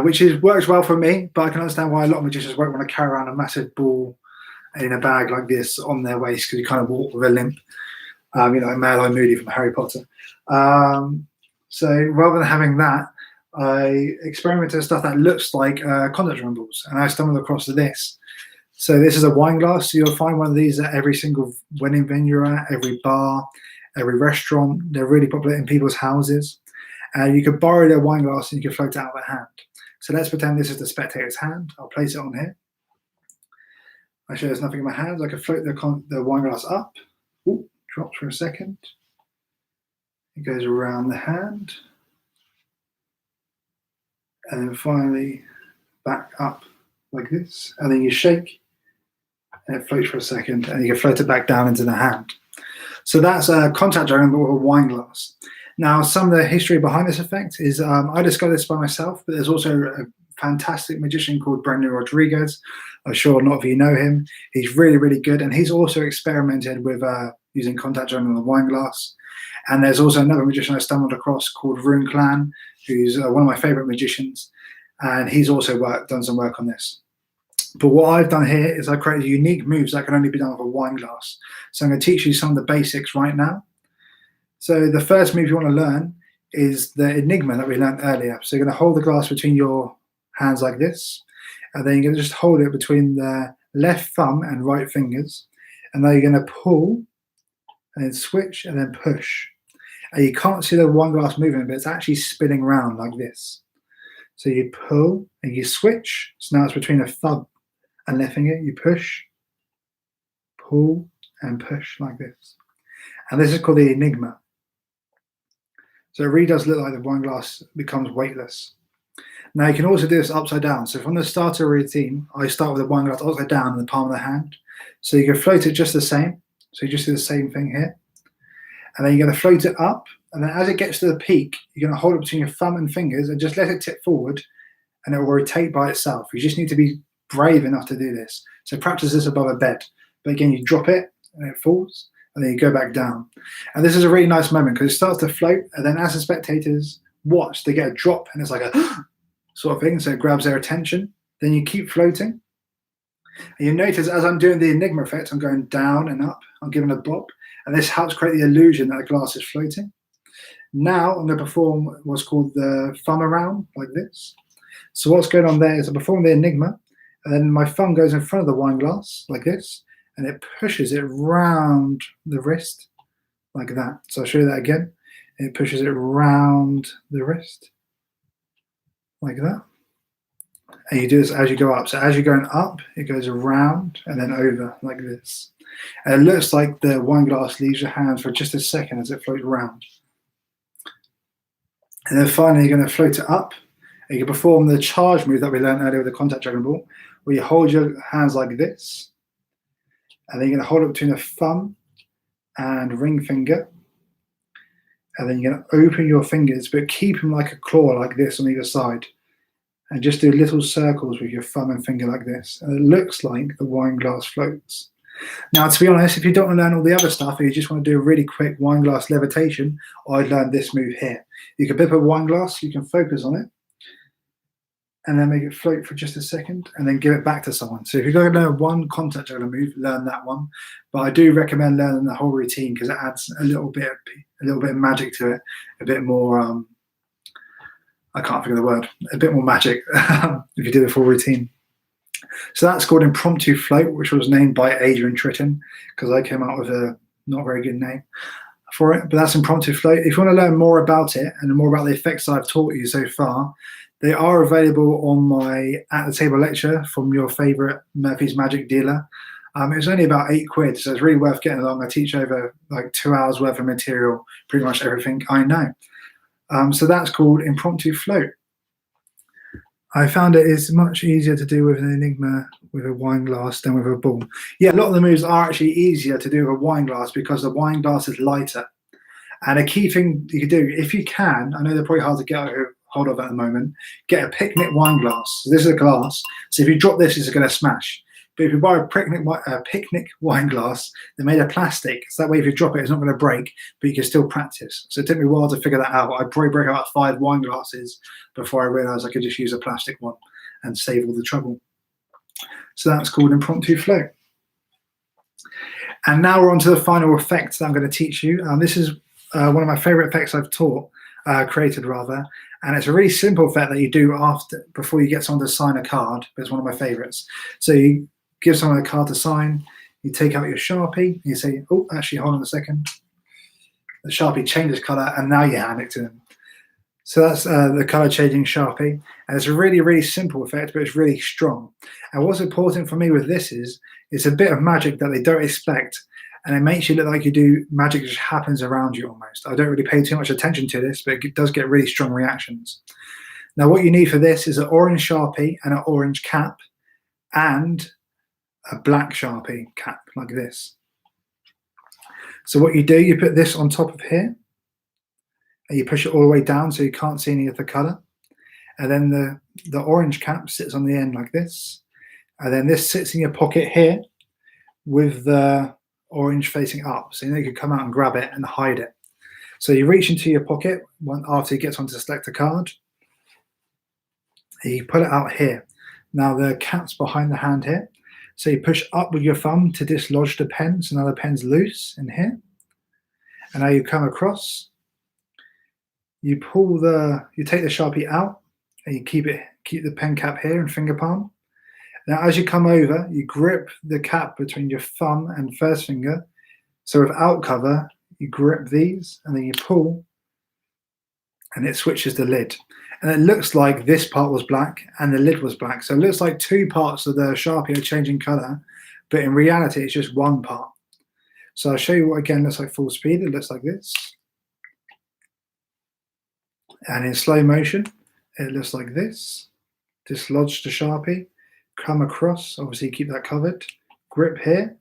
Which works well for me, but I can understand why a lot of magicians won't want to carry around a massive ball in a bag like this on their waist because you kind of walk with a limp, like Mad-Eye Moody from Harry Potter. So rather than having that, I experimented with stuff that looks like contact drum balls, and I stumbled across this. So this is a wine glass, so you'll find one of these at every single wedding venue you're at, every bar, every restaurant. They're really popular in people's houses. You could borrow their wine glass and you could float it out of their hand. So let's pretend this is the spectator's hand. I'll place it on here. I show there's nothing in my hands. I can float the wine glass up. Ooh, drops for a second. It goes around the hand. And then finally back up like this. And then you shake and it floats for a second and you can float it back down into the hand. So that's a contact juggling but with a wine glass. Now, some of the history behind this effect is I discovered this by myself, but there's also a fantastic magician called Brendan Rodriguez. I'm sure a lot of you know him. He's really, really good, and he's also experimented with using contact juggling on the wine glass. And there's also another magician I stumbled across called Rune Clan, who's one of my favorite magicians, and he's also done some work on this. But what I've done here is I created unique moves that can only be done with a wine glass. So I'm going to teach you some of the basics right now. So the first move you want to learn is the Enigma that we learned earlier. So you're going to hold the glass between your hands like this, and then you're going to just hold it between the left thumb and right fingers. And now you're going to pull, and then switch, and then push. And you can't see the wine glass moving, but it's actually spinning around like this. So you pull, and you switch. So now it's between the thumb and left finger. You push, pull, and push like this. And this is called the Enigma. So it really does look like the wine glass becomes weightless. Now you can also do this upside down. So from the starter routine, I start with the wine glass upside down in the palm of the hand. So you can float it just the same. So you just do the same thing here. And then you're going to float it up. And then as it gets to the peak, you're going to hold it between your thumb and fingers and just let it tip forward and it will rotate by itself. You just need to be brave enough to do this. So practice this above a bed. But again, you drop it and it falls. And then you go back down. And this is a really nice moment because it starts to float, and then as the spectators watch, they get a drop, and it's like a sort of thing, so it grabs their attention. Then you keep floating. And you notice as I'm doing the Enigma effect, I'm going down and up, I'm giving a bob, and this helps create the illusion that the glass is floating. Now I'm going to perform what's called the thumb around, like this. So what's going on there is I perform the Enigma, and then my thumb goes in front of the wine glass, like this, and it pushes it round the wrist like that. So I'll show you that again. It pushes it round the wrist like that. And you do this as you go up. So as you're going up, it goes around and then over like this. And it looks like the wine glass leaves your hand for just a second as it floats around. And then finally, you're going to float it up. And you can perform the charge move that we learned earlier with the contact juggling ball, where you hold your hands like this. And then you're going to hold it between the thumb and ring finger. And then you're going to open your fingers, but keep them like a claw like this on either side. And just do little circles with your thumb and finger like this. And it looks like the wine glass floats. Now, to be honest, if you don't want to learn all the other stuff, or you just want to do a really quick wine glass levitation, I'd learn this move here. You can pip a wine glass, you can focus on it, and then make it float for just a second, and then give it back to someone. So if you're going to learn one contact juggling move, learn that one. But I do recommend learning the whole routine because it adds a little bit of magic to it, a bit more. I can't think of the word. A bit more magic if you do the full routine. So that's called impromptu float, which was named by Adrian Tritton because I came out with a not very good name for it. But that's impromptu float. If you want to learn more about it and more about the effects I've taught you so far, they are available on my At the Table lecture from your favorite Murphy's Magic dealer. It's only about £8, so it's really worth getting along. I teach over like 2 hours worth of material, pretty much everything I know. So that's called impromptu float. I found it is much easier to do with an Enigma with a wine glass than with a ball. Yeah, a lot of the moves are actually easier to do with a wine glass because the wine glass is lighter. And a key thing you could do, if you can, I know they're probably hard to get hold of at the moment, get a picnic wine glass. So this is a glass. So if you drop this, it's going to smash. But if you buy a picnic wine glass, they're made of plastic. So that way, if you drop it, it's not going to break, but you can still practice. So it took me a while to figure that out. I'd probably break about 5 wine glasses before I realized I could just use a plastic one and save all the trouble. So that's called impromptu float. And now we're on to the final effect that I'm going to teach you. This is one of my favorite effects I've created rather. And it's a really simple effect that you do before you get someone to sign a card. It's one of my favorites. So you give someone a card to sign, you take out your Sharpie, and you say, oh, actually, hold on a second. The Sharpie changes color, and now you hand it to them. So that's the color changing Sharpie. And it's a really, really simple effect, but it's really strong. And what's important for me with this is it's a bit of magic that they don't expect. And it makes you look like you do magic just happens around you almost. I don't really pay too much attention to this, but it does get really strong reactions. Now, what you need for this is an orange Sharpie and an orange cap and a black Sharpie cap like this. So what you do, you put this on top of here and you push it all the way down so you can't see any of the color. And then the orange cap sits on the end like this. And then this sits in your pocket here with the orange facing up. So you can come out and grab it and hide it. So you reach into your pocket after you get on to select a card. You pull it out here. Now the cap's behind the hand here. So you push up with your thumb to dislodge the pen. So now the pen's loose in here. And now you come across. You take the Sharpie out and you keep the pen cap here and finger palm. Now as you come over, you grip the cap between your thumb and first finger. So without cover, you grip these and then you pull and it switches the lid. And it looks like this part was black and the lid was black. So it looks like 2 parts of the Sharpie are changing color, but in reality, it's just 1 part. So I'll show you what again looks like full speed. It looks like this. And in slow motion, it looks like this. Dislodge the Sharpie, come across, obviously keep that covered, grip here,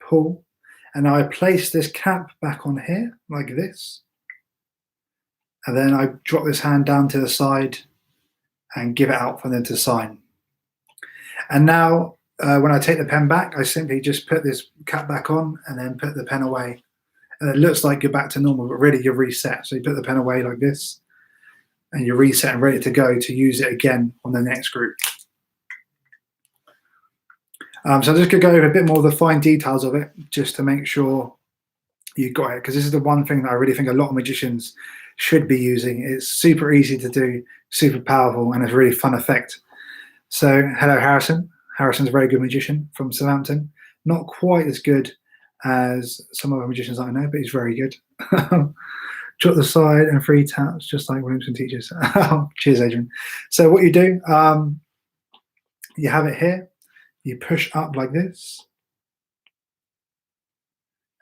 pull, and now I place this cap back on here like this. And then I drop this hand down to the side and give it out for them to sign. And now when I take the pen back, I simply just put this cap back on and then put the pen away. And it looks like you're back to normal, but really you're reset. So you put the pen away like this and you're reset and ready to go to use it again on the next group. So I'm just going to go over a bit more of the fine details of it just to make sure you got it, because this is the one thing that I really think a lot of magicians should be using. It's super easy to do, super powerful, and it's a really fun effect. So hello Harrison. Harrison's a very good magician from Southampton. Not quite as good as some other magicians I know, but he's very good. Drop the side and 3 taps, just like Williamson teaches. Cheers, Adrian. So what you do, you have it here. You push up like this.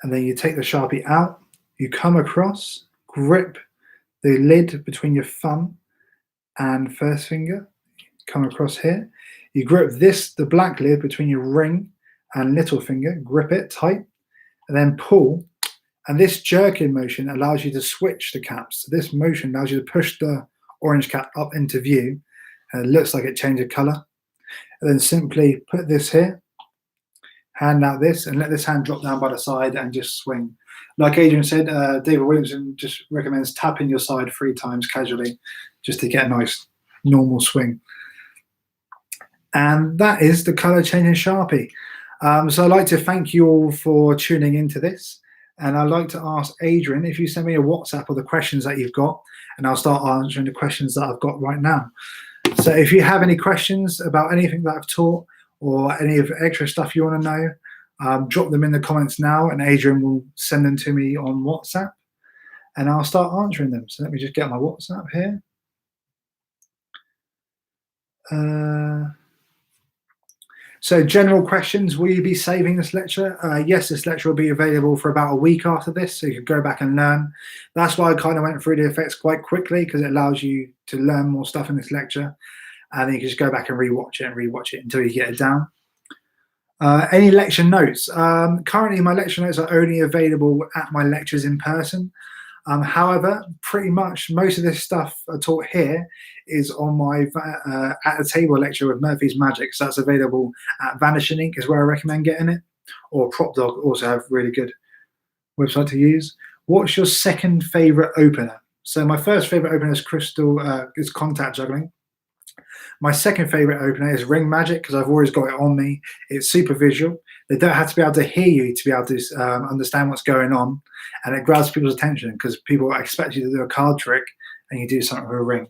And then you take the Sharpie out. You come across, grip the lid between your thumb and first finger. Come across here. You grip the black lid between your ring and little finger. Grip it tight. And then pull. And this jerking motion allows you to switch the caps. So this motion allows you to push the orange cap up into view. And it looks like it changes color. And then simply put this here. Hand out this and let this hand drop down by the side and just swing. Like Adrian said, David Williamson just recommends tapping your side 3 times casually just to get a nice normal swing. And that is the color changing Sharpie. So I'd like to thank you all for tuning into this. And I'd like to ask Adrian if you send me a WhatsApp of the questions that you've got, and I'll start answering the questions that I've got right now. So if you have any questions about anything that I've taught, or any of the extra stuff you want to know, drop them in the comments now and Adrian will send them to me on WhatsApp and I'll start answering them. So let me just get my WhatsApp here. So general questions, will you be saving this lecture? Yes, this lecture will be available for about a week after this, so you can go back and learn. That's why I kind of went through the effects quite quickly, because it allows you to learn more stuff in this lecture, and then you can just go back and rewatch it until you get it down. Any lecture notes? Currently my lecture notes are only available at my lectures in person. However, pretty much most of this stuff I taught here is on my at the table lecture with Murphy's Magic. So that's available at Vanishing Ink is where I recommend getting it. Or PropDog also have really good website to use. What's your second favorite opener? So my first favorite opener is contact juggling. My second favorite opener is ring magic, because I've always got it on me. It's super visual. They don't have to be able to hear you to be able to understand what's going on, and it grabs people's attention because people expect you to do a card trick and you do something with a ring.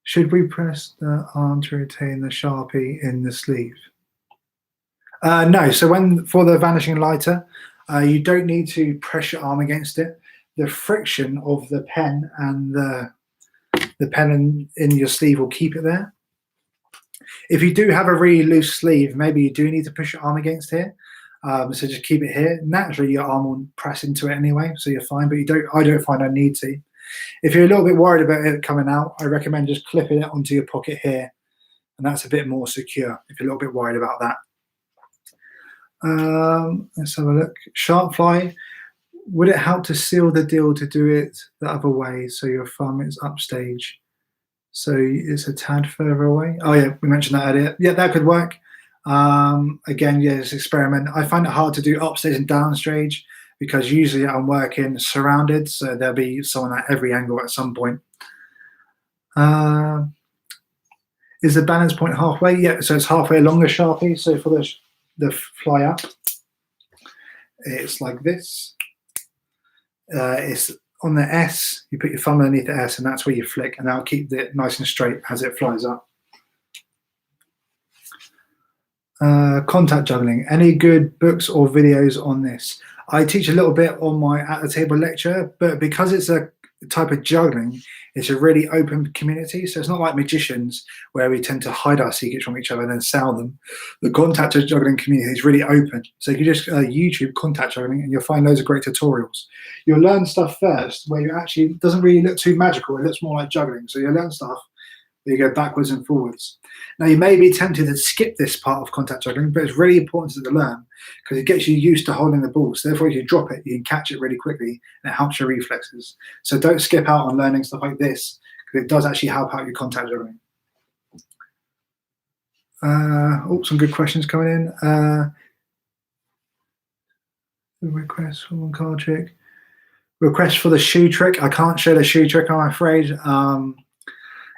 Should we press the arm to retain the Sharpie in the sleeve? No. So for the vanishing lighter, you don't need to press your arm against it. The friction of the pen and the pen in your sleeve will keep it there. If you do have a really loose sleeve, maybe you do need to push your arm against here. So just keep it here. Naturally, your arm will press into it anyway, so you're fine. But I don't find I need to. If you're a little bit worried about it coming out, I recommend just clipping it onto your pocket here, and that's a bit more secure if you're a little bit worried about that. Let's have a look. Sharpfly. Would it help to seal the deal to do it the other way, so your thumb is upstage, so it's a tad further away? Oh yeah, we mentioned that earlier. Yeah, that could work. Again, yeah, it's experiment. I find it hard to do upstage and downstage because usually I'm working surrounded, so there'll be someone at every angle at some point. Is the balance point halfway? Yeah, so it's halfway along the Sharpie. So for the fly up, it's like this. It's on the S, you put your thumb underneath the S, and that's where you flick, and that'll keep it nice and straight as it flies up. Contact juggling. Any good books or videos on this? I teach a little bit on my at the table lecture, but because it's a type of juggling, it's a really open community. So it's not like magicians where we tend to hide our secrets from each other and then sell them. The contact juggling community is really open. So you just YouTube contact juggling and you'll find loads of great tutorials. You'll learn stuff first where you actually, it doesn't really look too magical. It looks more like juggling. So you'll learn stuff where you go backwards and forwards. Now you may be tempted to skip this part of contact juggling, but it's really important to learn because it gets you used to holding the ball. So therefore, if you drop it, you can catch it really quickly, and it helps your reflexes. So don't skip out on learning stuff like this because it does actually help out your contact juggling. Some good questions coming in. Request for one card trick. Request for the shoe trick. I can't show the shoe trick, I'm afraid.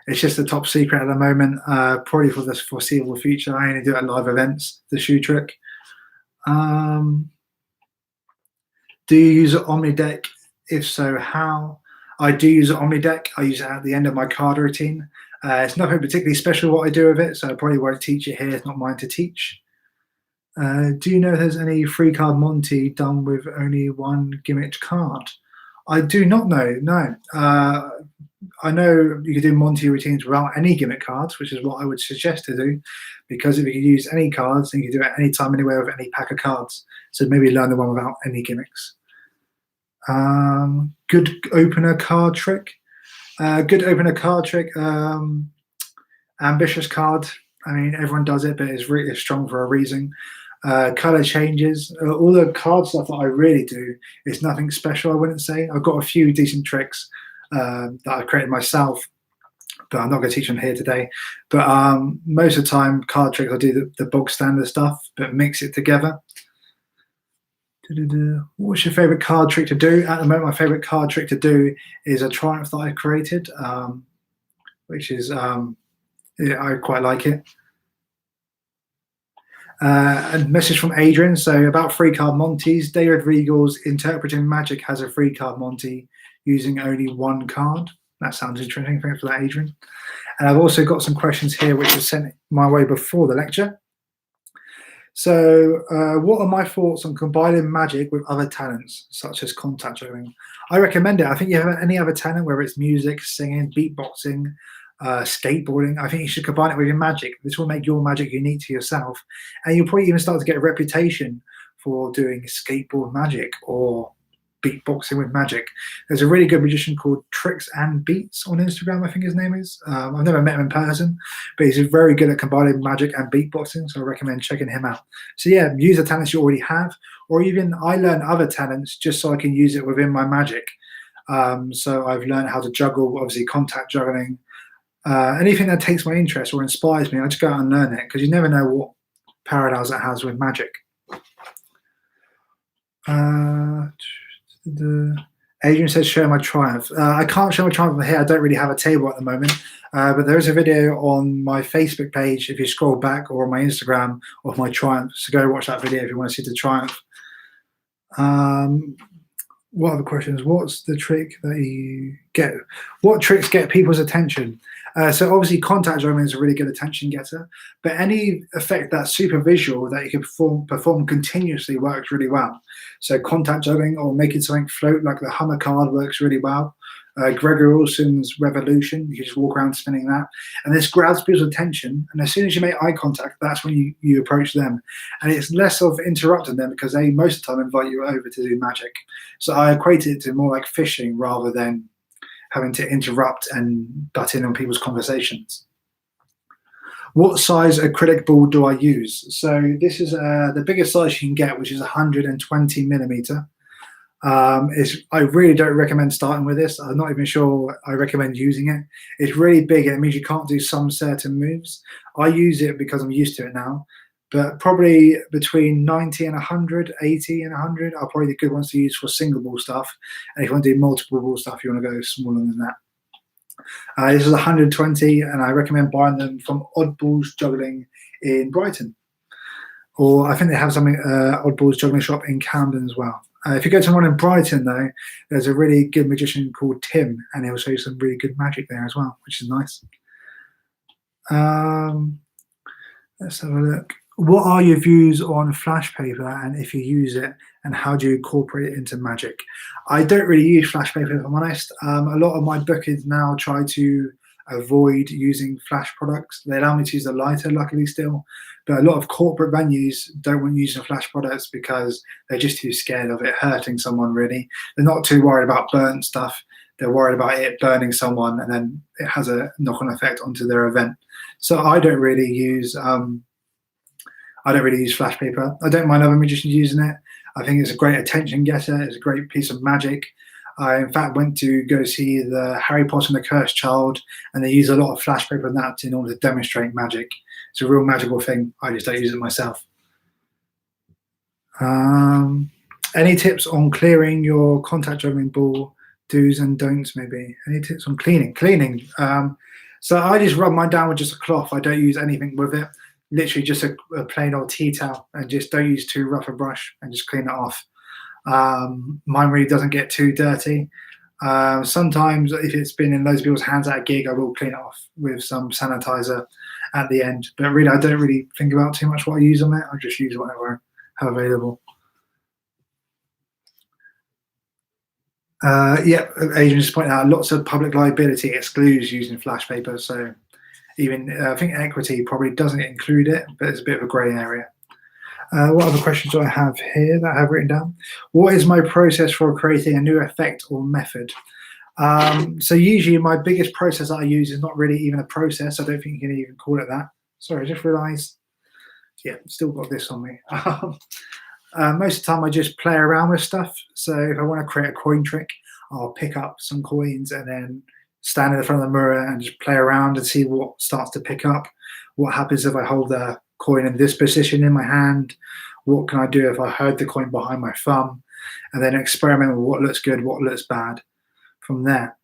It's just a top secret at the moment, probably for the foreseeable future. I only do it at live events, the shoe trick. Do you use an Omni deck? If so, how? I do use an Omni deck. I use it at the end of my card routine. It's nothing particularly special what I do with it, so I probably won't teach it here. It's not mine to teach. Do you know if there's any free card Monty done with only one gimmicked card? I do not know, no. I know you can do Monty routines without any gimmick cards, which is what I would suggest to do, because if you can use any cards, then you can do it any time, anywhere with any pack of cards. So maybe learn the one without any gimmicks. Good opener card trick. Good opener card trick. Ambitious card. I mean, everyone does it, but it's really strong for a reason. Color changes. All the card stuff that I really do is nothing special, I wouldn't say. I've got a few decent tricks that I've created myself, but I'm not going to teach them here today. But most of the time, card tricks, I do the bog standard stuff, but mix it together. What's your favorite card trick to do? At the moment, my favorite card trick to do is a Triumph that I've created, which is, yeah, I quite like it. A message from Adrian. So about free card Monties, David Regal's Interpreting Magic has a free card Monty using only one card. That sounds interesting. Thanks for that, Adrian. And I've also got some questions here which were sent my way before the lecture. So what are my thoughts on combining magic with other talents, such as contact juggling? I recommend it. I think you have any other talent, whether it's music, singing, beatboxing, skateboarding. I think you should combine it with your magic. This will make your magic unique to yourself, and you'll probably even start to get a reputation for doing skateboard magic or beatboxing with magic. There's a really good magician called Tricks and Beats on Instagram, I think his name is. I've never met him in person, but he's very good at combining magic and beatboxing, so I recommend checking him out. So yeah, use the talents you already have, or even I learn other talents just so I can use it within my magic. So I've learned how to juggle, obviously contact juggling, anything that takes my interest or inspires me, I just go out and learn it, because you never know what parallels it has with magic. Adrian says, share my triumph. I can't show my triumph here. I don't really have a table at the moment, but there is a video on my Facebook page if you scroll back, or on my Instagram, of my triumph. So go watch that video if you want to see the triumph. What other questions? What's the trick that you get? What tricks get people's attention? So obviously contact juggling is a really good attention getter, but any effect that's super visual that you can perform continuously works really well. So contact juggling, or making something float like the Hummer card, works really well. Gregory Wilson's Revolution, you can just walk around spinning that, and this grabs people's attention, and as soon as you make eye contact, that's when you approach them, and it's less of interrupting them, because they most of the time invite you over to do magic. So I equate it to more like fishing rather than having to interrupt and butt in on people's conversations. What size acrylic ball do I use? So this is the biggest size you can get, which is 120 millimeter. I really don't recommend starting with this. I'm not even sure I recommend using it. It's really big, and it means you can't do some certain moves. I use it because I'm used to it now, but probably between 90 and 100, 80 and 100 are probably the good ones to use for single ball stuff. And if you want to do multiple ball stuff, you want to go smaller than that. This is 120, and I recommend buying them from Oddballs Juggling in Brighton. Or I think they have something, Oddballs Juggling shop in Camden as well. If you go to one in Brighton, though, there's a really good magician called Tim, and he'll show you some really good magic there as well, which is nice. Let's have a look. What are your views on flash paper, and if you use it, and how do you incorporate it into magic? I don't really use flash paper, if I'm honest. A lot of my bookings now try to avoid using flash products. They allow me to use a lighter, luckily still, but a lot of corporate venues don't want using flash products because they're just too scared of it hurting someone, really. They're not too worried about burnt stuff. They're worried about it burning someone, and then it has a knock-on effect onto their event. So I don't really use flash paper. I don't mind other magicians using it. I think it's a great attention getter. It's a great piece of magic. I, in fact, went to go see the Harry Potter and the Cursed Child, and they use a lot of flash paper and that in order to demonstrate magic. It's a real magical thing. I just don't use it myself. Any tips on clearing your contact juggling ball? Do's and don'ts, maybe. Any tips on cleaning? So I just rub mine down with just a cloth. I don't use anything with it. Literally just a plain old tea towel, and just don't use too rough a brush, and just clean it off. Mine really doesn't get too dirty. Sometimes if it's been in loads of people's hands at a gig, I will clean it off with some sanitizer at the end. But really, I don't really think about too much what I use on it. I just use whatever I have available. Yeah, Adrian just pointed out lots of public liability excludes using flash paper. So even I think equity probably doesn't include it, but it's a bit of a grey area. What other questions do I have here that I have written down? What is my process for creating a new effect or method? So usually my biggest process that I use is not really even a process. I don't think you can even call it that. Sorry, I just realised. Yeah, still got this on me. Most of the time I just play around with stuff. So if I want to create a coin trick, I'll pick up some coins and then stand in front of the mirror and just play around and see what starts to pick up. What happens if I hold the coin in this position in my hand? What can I do if I hold the coin behind my thumb? And then experiment with what looks good, what looks bad from there.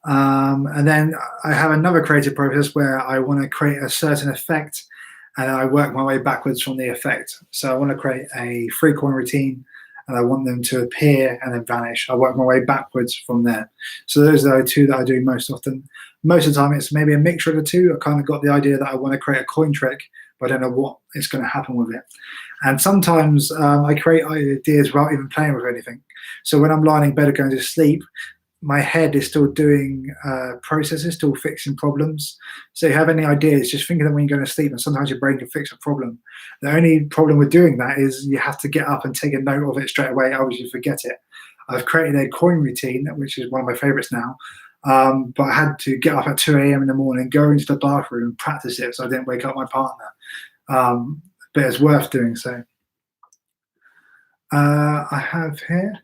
And then I have another creative process where I want to create a certain effect, and I work my way backwards from the effect. So I want to create a 3-coin routine, and I want them to appear and then vanish. I work my way backwards from there. So those are the two that I do most often. Most of the time it's maybe a mixture of the two. I kind of got the idea that I want to create a coin trick, but I don't know what is going to happen with it. And sometimes I create ideas without even playing with anything. So when I'm lying in bed or going to sleep, my head is still doing processes, still fixing problems. So if you have any ideas, just think of them when you're going to sleep, and sometimes your brain can fix a problem. The only problem with doing that is you have to get up and take a note of it straight away, otherwise you forget it. I've created a coin routine, which is one of my favorites now, but I had to get up at 2 a.m. in the morning, go into the bathroom and practice it so I didn't wake up my partner. But it's worth doing so. I have here.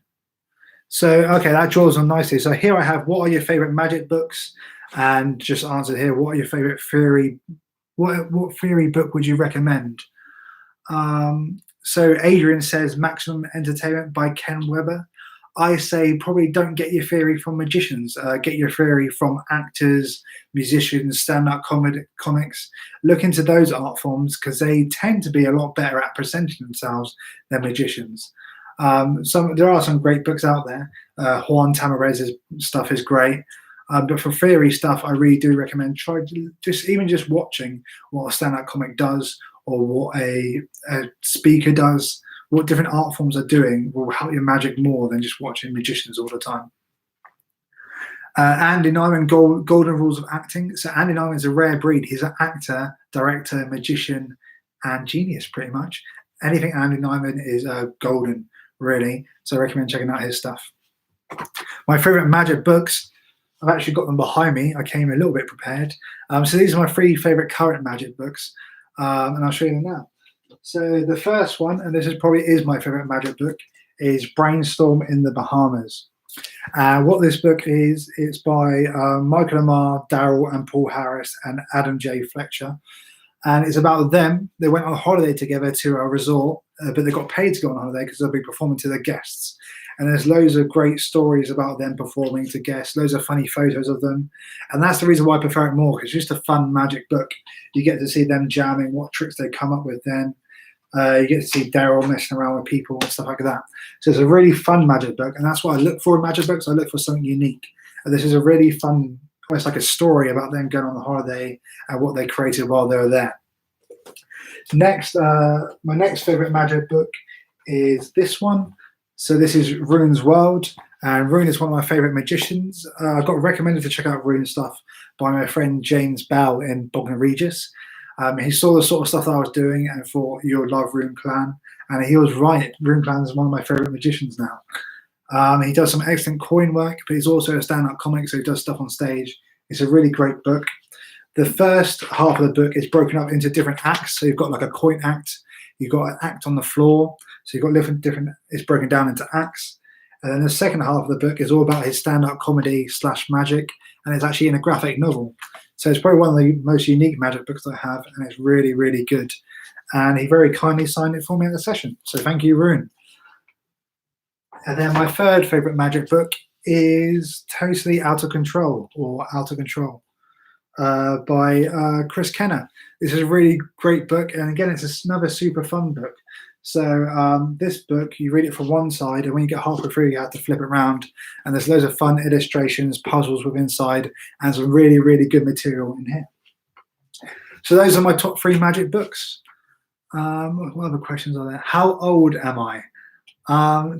So, okay, that draws on nicely. So here I have, what are your favorite magic books? And just answered here, what are your favorite theory? What theory book would you recommend? So Adrian says Maximum Entertainment by Ken Webber. I say probably don't get your theory from magicians. Get your theory from actors, musicians, stand-up comics. Look into those art forms because they tend to be a lot better at presenting themselves than magicians. There are some great books out there. Juan Tamarez's stuff is great. But for theory stuff, I really do recommend just watching what a stand-up comic does, or what a speaker does. What different art forms are doing will help your magic more than just watching magicians all the time. Andy Nyman, Golden Rules of Acting. So Andy Nyman is a rare breed. He's an actor, director, magician, and genius, pretty much. Anything Andy Nyman is golden, really. So I recommend checking out his stuff. My favorite magic books, I've actually got them behind me. I came a little bit prepared. So these are my 3 favorite current magic books, and I'll show you them now. So the first one, and this probably is my favorite magic book, is Brainstorm in the Bahamas. What this book is, it's by Michael Amar, Daryl and Paul Harris, and Adam J. Fletcher. And it's about them. They went on a holiday together to a resort, but they got paid to go on holiday because they'll be performing to their guests. And there's loads of great stories about them performing to guests, loads of funny photos of them. And that's the reason why I prefer it more, because it's just a fun magic book. You get to see them jamming, what tricks they come up with then. You get to see Daryl messing around with people and stuff like that. So it's a really fun magic book, and that's what I look for in magic books. I look for something unique. And this is a really fun, almost like a story about them going on the holiday and what they created while they were there. Next, my next favorite magic book is this one. So this is Rune's World, and Rune is one of my favorite magicians. I got recommended to check out Rune stuff by my friend James Bell in Bognor Regis. He saw the sort of stuff that I was doing and thought, you'll love Rune Clan. And he was right. Rune Clan is one of my favorite magicians now. He does some excellent coin work, but he's also a stand-up comic, so he does stuff on stage. It's a really great book. The first half of the book is broken up into different acts. So you've got like a coin act, you've got an act on the floor. So you've got different, it's broken down into acts. And then the second half of the book is all about his stand-up comedy / magic, and it's actually in a graphic novel. So it's probably one of the most unique magic books that I have, and it's really, really good. And he very kindly signed it for me at the session. So thank you, Rune. And then my third favorite magic book is Totally Out of Control, or Out of Control, by Chris Kenner. This is a really great book, and again, it's another super fun book. So this book, you read it from one side, and when you get halfway through, you have to flip it around. And there's loads of fun illustrations, puzzles within inside, and some really, really good material in here. So those are my top 3 magic books. What other questions are there? How old am I?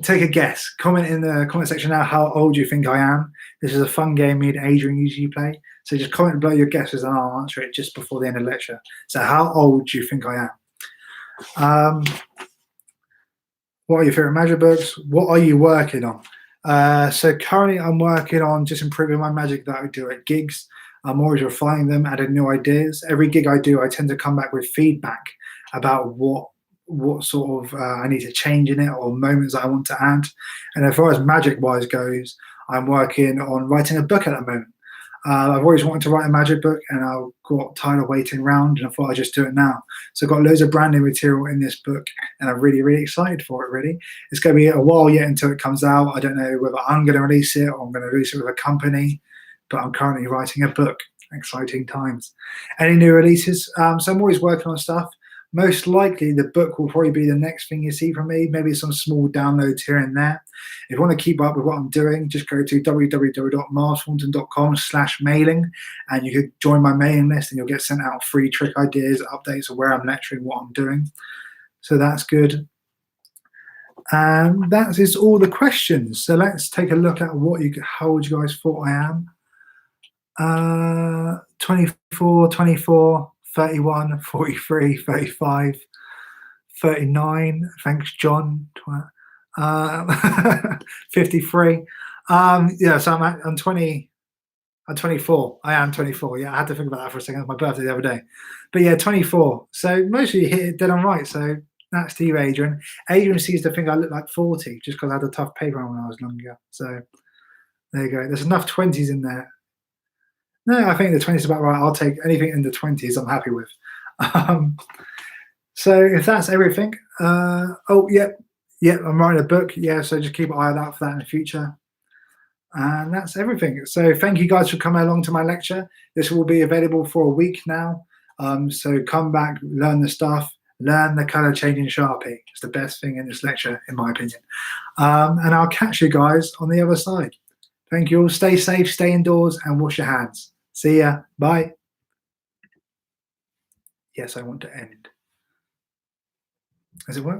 Take a guess. Comment in the comment section now how old you think I am. This is a fun game me and Adrian usually play. So just comment below your guesses, and I'll answer it just before the end of the lecture. So how old do you think I am? What are your favorite magic books? What are you working on? So currently I'm working on just improving my magic that I do at gigs. I'm always refining them, adding new ideas. Every gig I do, I tend to come back with feedback about what sort of I need to change in it, or moments that I want to add. And as far as magic-wise goes, I'm working on writing a book at the moment. I've always wanted to write a magic book, and I got tired of waiting around, and I thought I'd just do it now. So I've got loads of brand new material in this book, and I'm really, really excited for it, really. It's going to be a while yet until it comes out. I don't know whether I'm going to release it or I'm going to release it with a company, but I'm currently writing a book. Exciting times. Any new releases? So I'm always working on stuff. Most likely the book will probably be the next thing you see from me, maybe some small downloads here and there. If you want to keep up with what I'm doing, just go to www.mylesthornton.com/mailing, and you could join my mailing list, and you'll get sent out free trick ideas, updates of where I'm lecturing, what I'm doing. So that's good. And that is all the questions. So let's take a look at how old you guys thought I am. 24, 24, 31, 43, 35, 39. Thanks, John. 53. Yeah, so I'm 20. I'm 24. I am 24. Yeah, I had to think about that for a second. It was my birthday the other day. But yeah, 24. So most of you hit it dead on right. So that's to you, Adrian. Adrian seems to think I look like 40 just because I had a tough paper when I was younger. So there you go. There's enough 20s in there. No, I think the 20s is about right. I'll take anything in the 20s I'm happy with. So if that's everything, oh, yep, I'm writing a book. Yeah, so just keep an eye out for that in the future. And that's everything. So thank you guys for coming along to my lecture. This will be available for a week now. So come back, learn the stuff, learn the color changing Sharpie. It's the best thing in this lecture, in my opinion. And I'll catch you guys on the other side. Thank you all. Stay safe, stay indoors, and wash your hands. See ya. Bye. Yes, I want to end. Does it work?